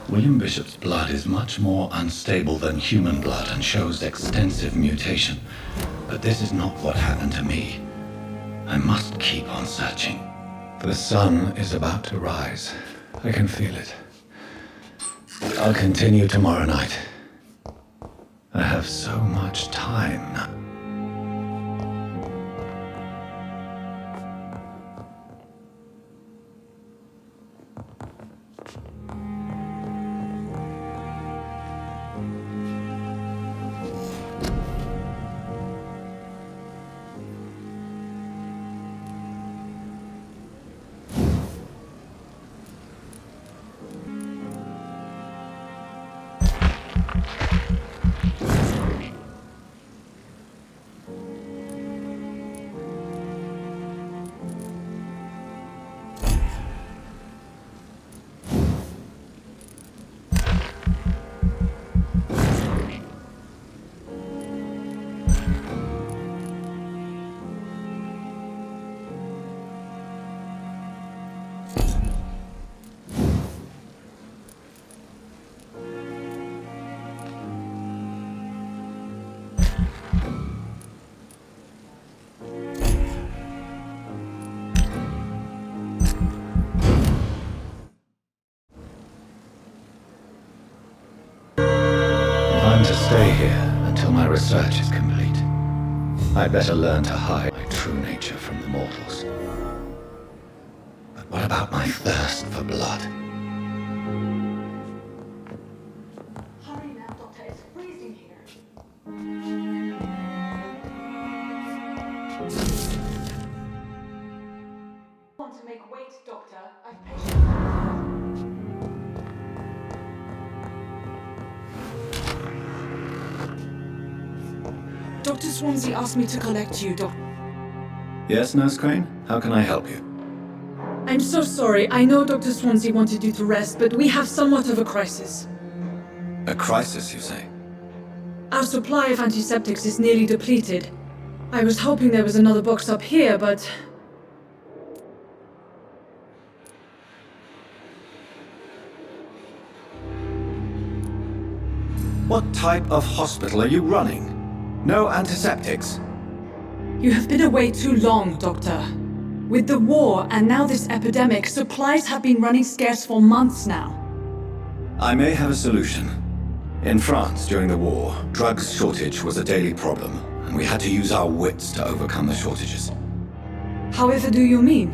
William Bishop's blood is much more unstable than human blood and shows extensive mutation. But this is not what happened to me. I must keep on searching. The sun is about to rise. I can feel it. I'll continue tomorrow night. I have so much time now. stay here until my research is complete. I'd better learn to hide my true nature from the mortals. But what about my thirst for blood? Hurry now, Doctor. It's freezing here. I want to make weight, Doctor. I've patience. Dr. Swansea asked me to collect you, Yes, Nurse Crane? How can I help you? I'm so sorry. I know Dr. Swansea wanted you to rest, but we have somewhat of a crisis. A crisis, you say? Our supply of antiseptics is nearly depleted. I was hoping there was another box up here, but... What type of hospital are you running? No antiseptics? You have been away too long, Doctor. With the war and now this epidemic, supplies have been running scarce for months now. I may have a solution. In France, during the war, drugs shortage was a daily problem, and we had to use our wits to overcome the shortages. However do you mean?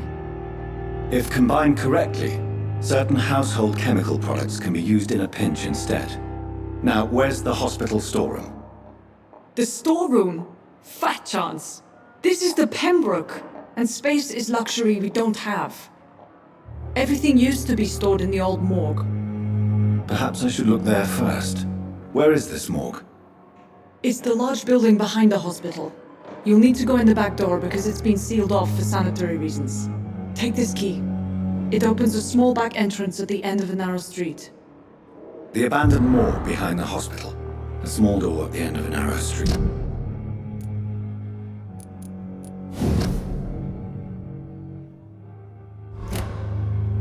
If combined correctly, certain household chemical products can be used in a pinch instead. Now, where's the hospital storeroom? The storeroom? Fat chance. This is the Pembroke, and space is luxury we don't have. Everything used to be stored in the old morgue. Perhaps I should look there first. Where is this morgue? It's the large building behind the hospital. You'll need to go in the back door because it's been sealed off for sanitary reasons. Take this key. It opens a small back entrance at the end of a narrow street. The abandoned morgue behind the hospital. A small door at the end of a narrow street.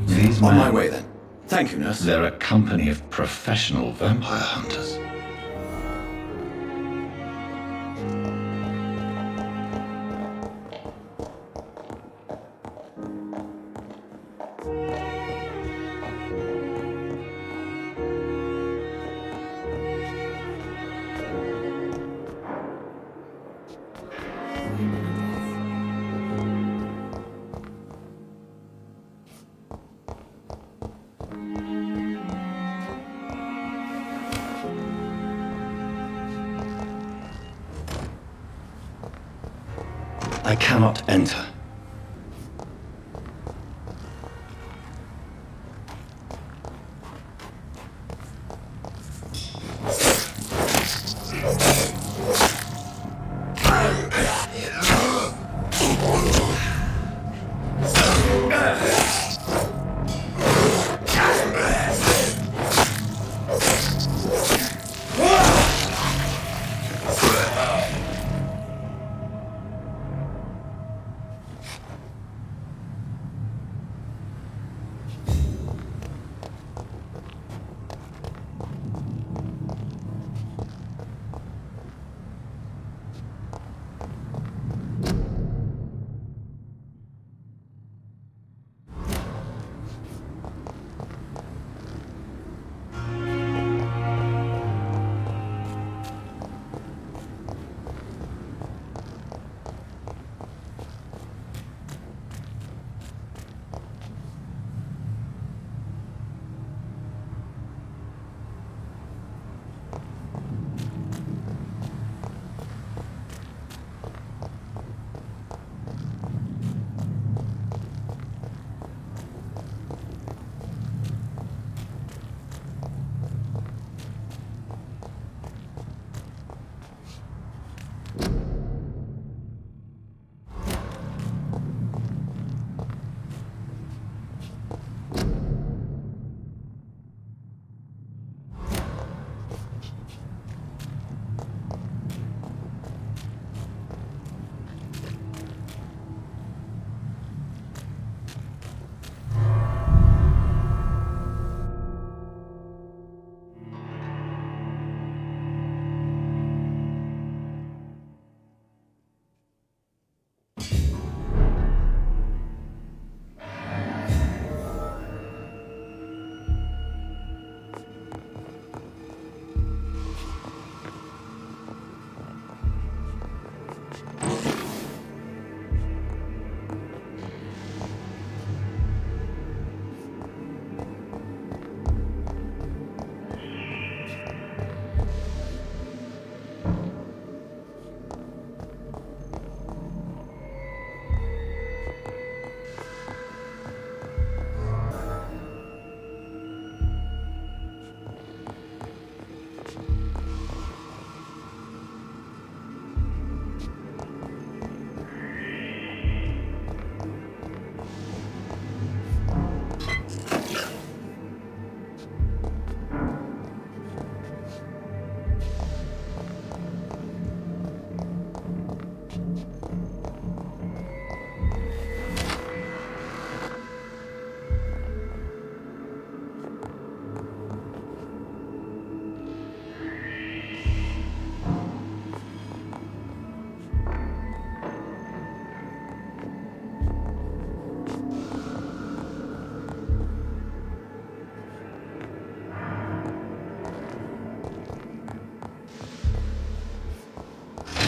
These On men, my way then. Thank you, nurse. They're a company of professional vampire hunters. I cannot enter.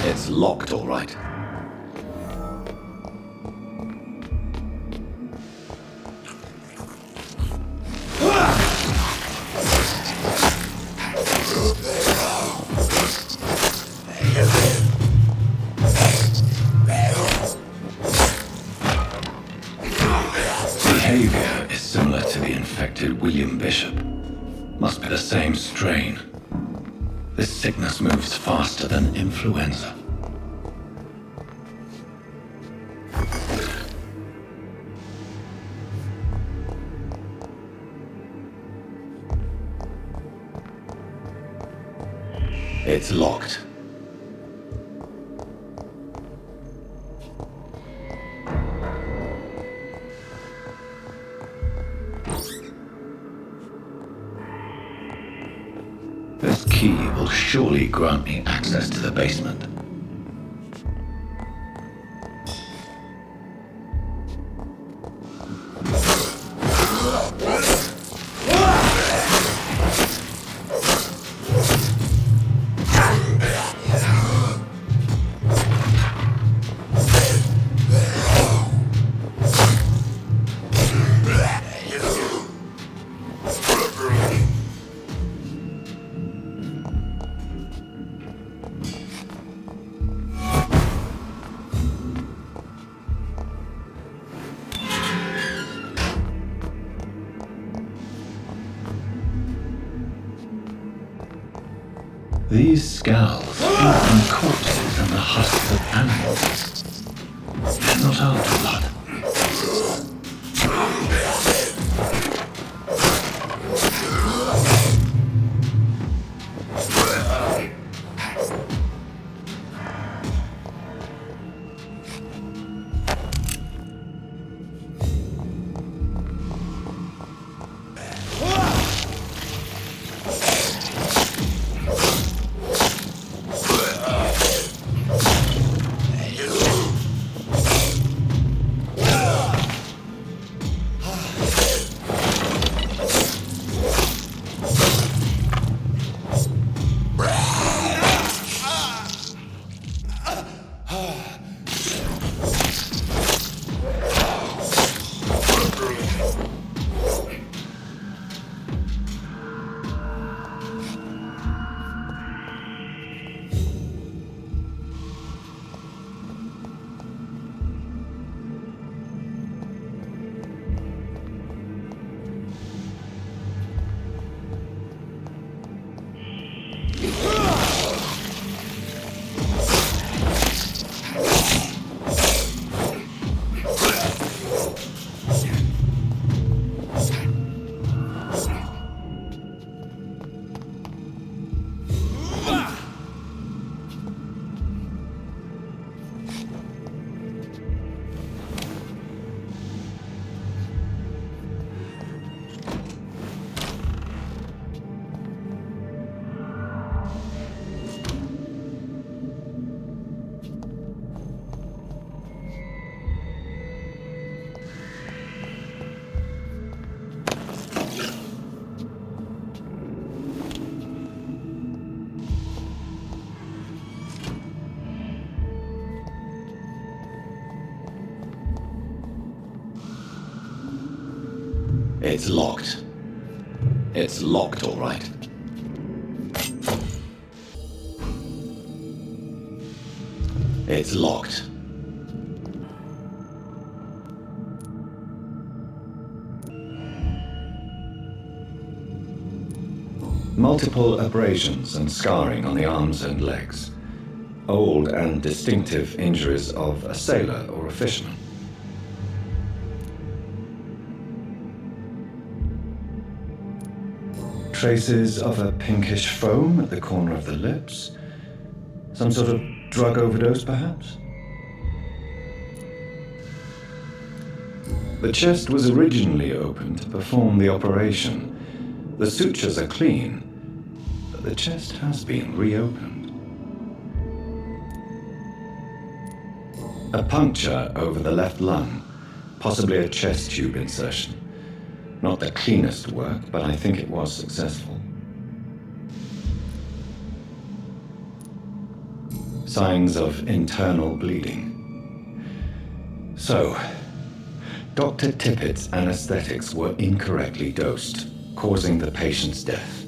It's locked, all right. Behavior is similar to the infected William Bishop. Must be the same strain. This sickness moves faster than influenza. It's locked. This key will surely grant me access to the basement. These skulls feed from corpses and the husks of animals. They're not our blood. It's locked. It's locked, all right. It's locked. Multiple abrasions and scarring on the arms and legs. Old and distinctive injuries of a sailor or a fisherman. Traces of a pinkish foam at the corner of the lips. Some sort of drug overdose, perhaps? The chest was originally opened to perform the operation. The sutures are clean, but the chest has been reopened. A puncture over the left lung, possibly a chest tube insertion. Not the cleanest work, but I think it was successful. Signs of internal bleeding. So, Dr. Tippett's anesthetics were incorrectly dosed, causing the patient's death.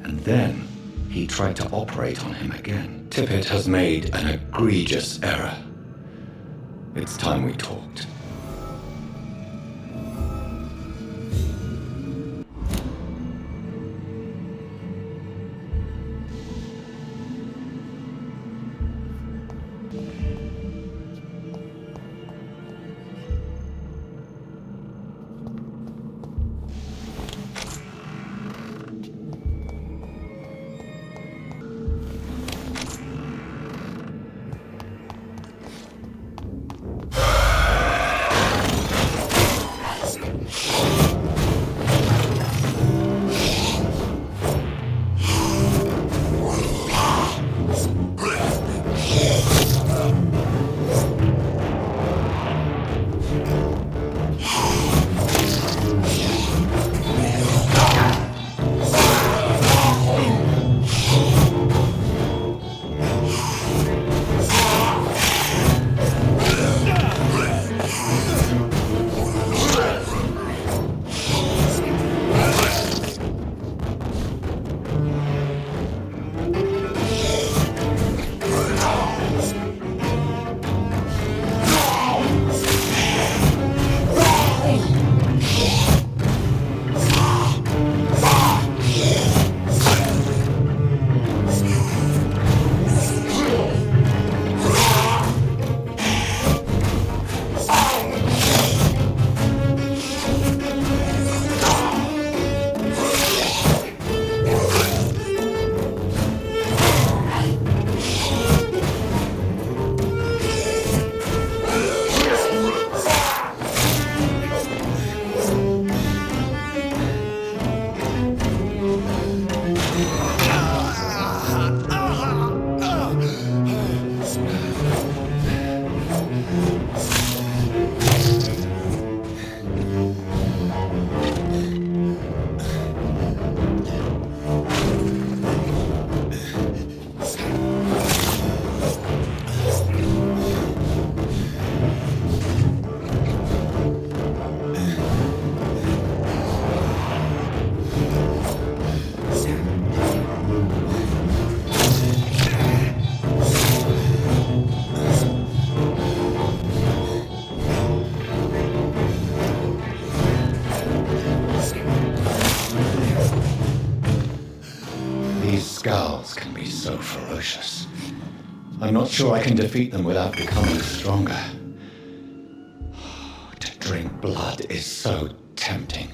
And then he tried to operate on him again. Tippett has made an egregious error. It's time we talked. Skulls can be so ferocious. I'm not sure I can defeat them without becoming stronger. To drink blood is so tempting.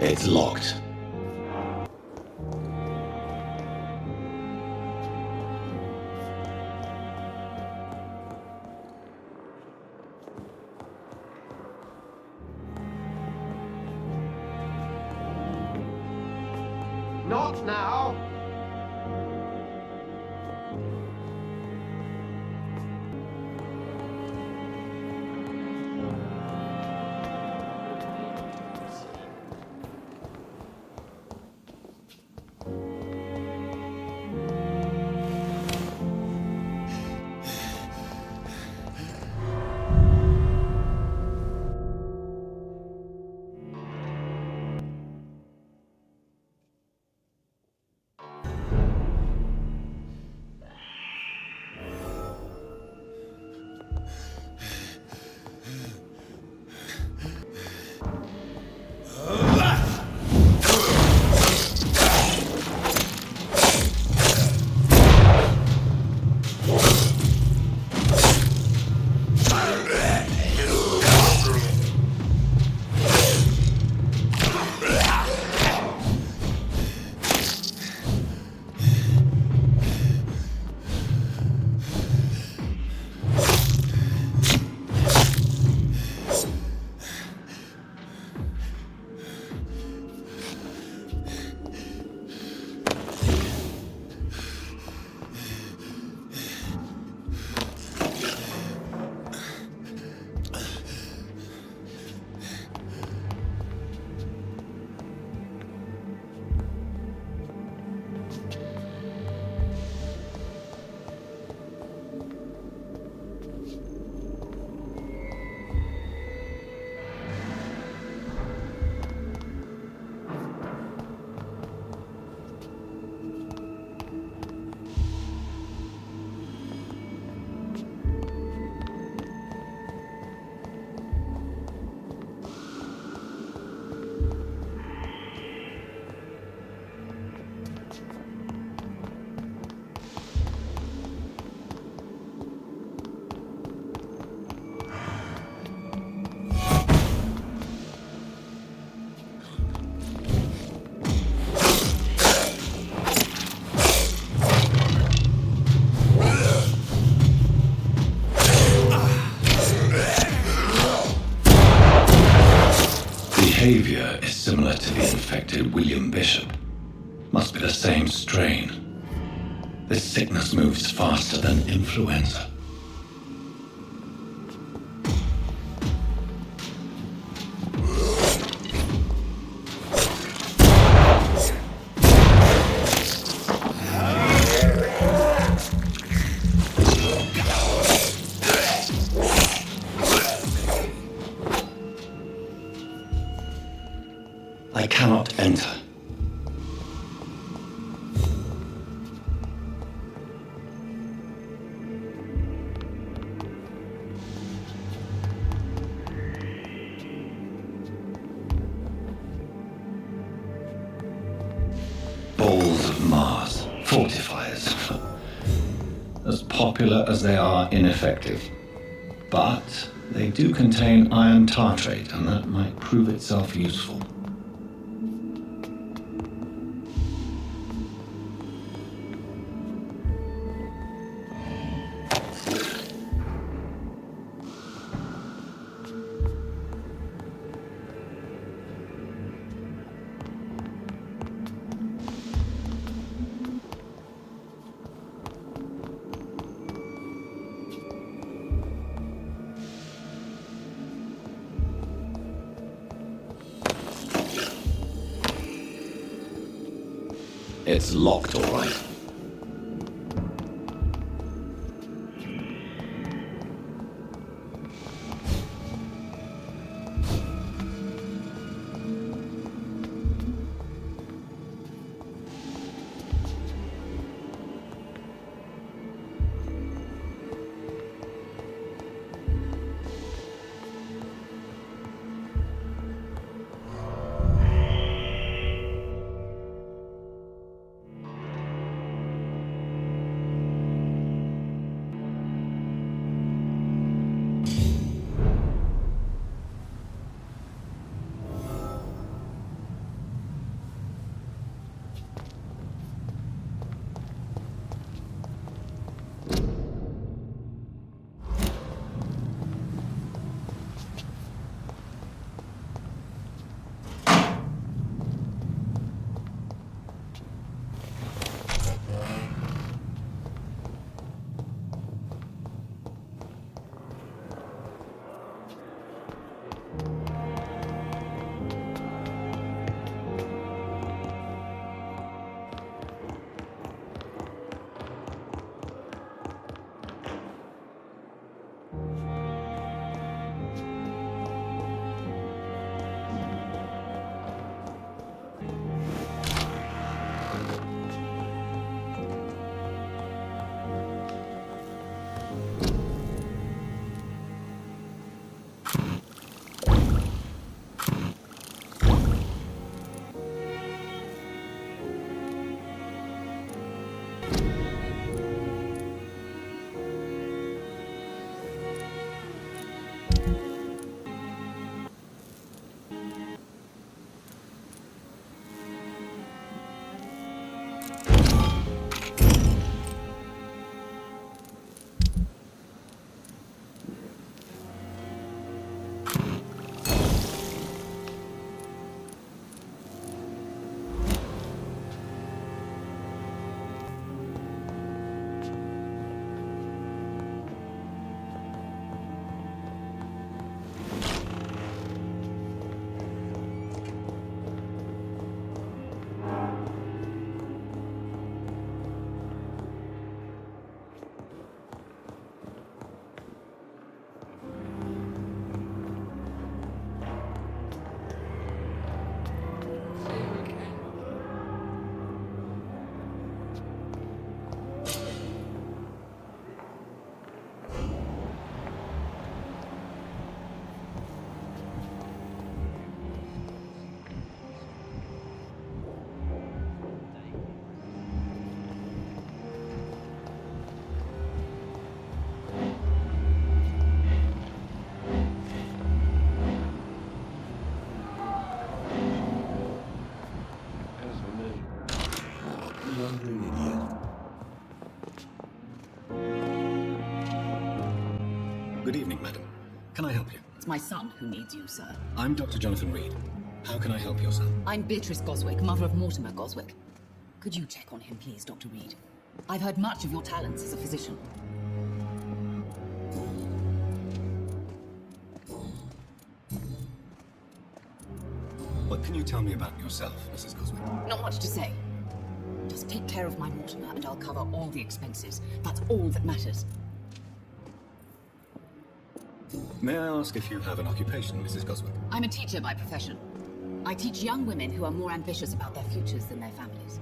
It's locked. Not now! Behavior is similar to the infected William Bishop. Must be the same strain. This sickness moves faster than influenza. I cannot enter. Balls of Mars, fortifiers. As popular as they are ineffective. But they do contain iron tartrate, and that might prove itself useful. It's locked, all right. Can I help you? It's my son who needs you, sir. I'm Dr. Jonathan Reed. How can I help your son? I'm Beatrice Goswick, mother of Mortimer Goswick. Could you check on him, please, Dr. Reed? I've heard much of your talents as a physician. What can you tell me about yourself, Mrs. Goswick? Not much to say. Just take care of my Mortimer and I'll cover all the expenses. That's all that matters. May I ask if you have an occupation, Mrs. Goswick? I'm a teacher by profession. I teach young women who are more ambitious about their futures than their families.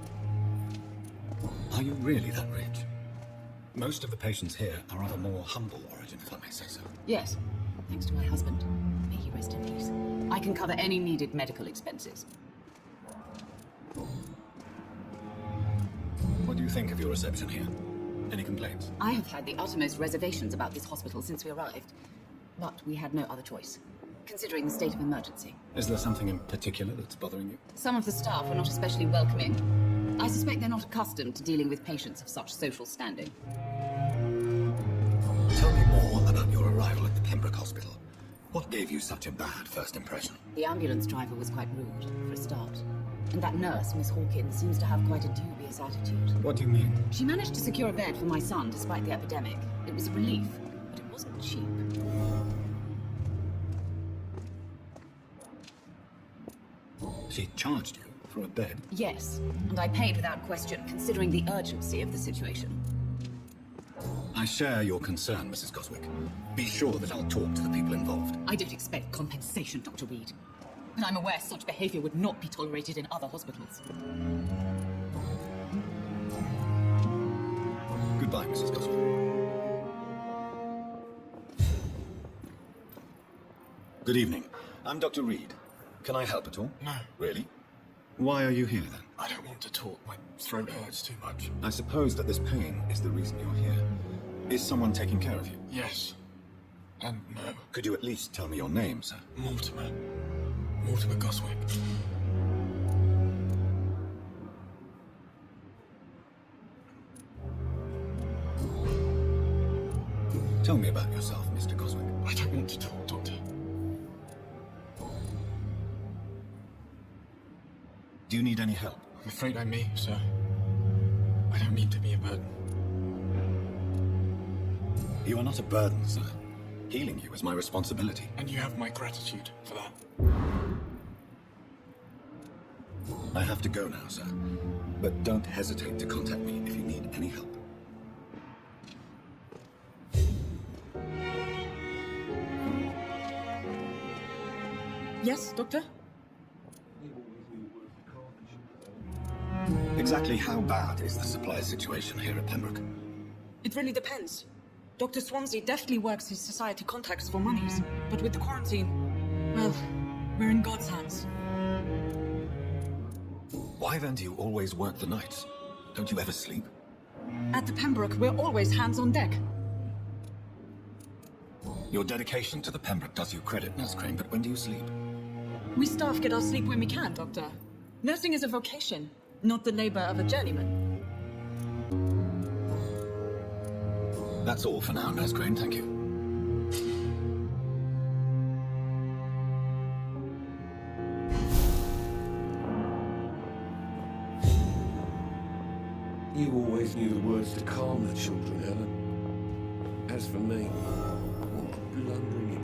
Are you really that rich? Most of the patients here are of a more humble origin, if I may say so. Yes, thanks to my husband. May he rest in peace. I can cover any needed medical expenses. What do you think of your reception here? Any complaints? I have had the uttermost reservations about this hospital since we arrived. But we had no other choice, considering the state of emergency. Is there something in particular that's bothering you? Some of the staff are not especially welcoming. I suspect they're not accustomed to dealing with patients of such social standing. Tell me more about your arrival at the Pembroke Hospital. What gave you such a bad first impression? The ambulance driver was quite rude, for a start. And that nurse, Miss Hawkins, seems to have quite a dubious attitude. What do you mean? She managed to secure a bed for my son despite the epidemic. It was a relief, but it wasn't cheap. She charged you for a bed? Yes, and I paid without question, considering the urgency of the situation. I share your concern, Mrs. Goswick. Be sure that I'll talk to the people involved. I don't expect compensation, Dr. Reed. But I'm aware such behavior would not be tolerated in other hospitals. Goodbye, Mrs. Goswick. Good evening. I'm Dr. Reed. Can I help at all? No. Really? Why are you here, then? I don't want to talk. My throat hurts too much. I suppose that this pain is the reason you're here. Is someone taking care of you? Yes. And no. Could you at least tell me your name, sir? Mortimer. Mortimer Goswick. Tell me about yourself, Mr. Goswick. I don't want to talk, Doctor. Do you need any help? I'm afraid I may, sir. I don't mean to be a burden. You are not a burden, sir. Healing you is my responsibility. And you have my gratitude for that. I have to go now, sir. But don't hesitate to contact me if you need any help. Yes, Doctor? Exactly how bad is the supply situation here at Pembroke? It really depends. Dr. Swansea deftly works his society contacts for monies, but with the quarantine, well, we're in God's hands. Why then do you always work the nights? Don't you ever sleep? At the Pembroke, we're always hands on deck. Your dedication to the Pembroke does you credit, Nurse Crane, but when do you sleep? We staff get our sleep when we can, Doctor. Nursing is a vocation, not the labor of a journeyman. That's all for now, Nurse Crane, thank you. You always knew the words to calm the children, Helen. As for me, what blundering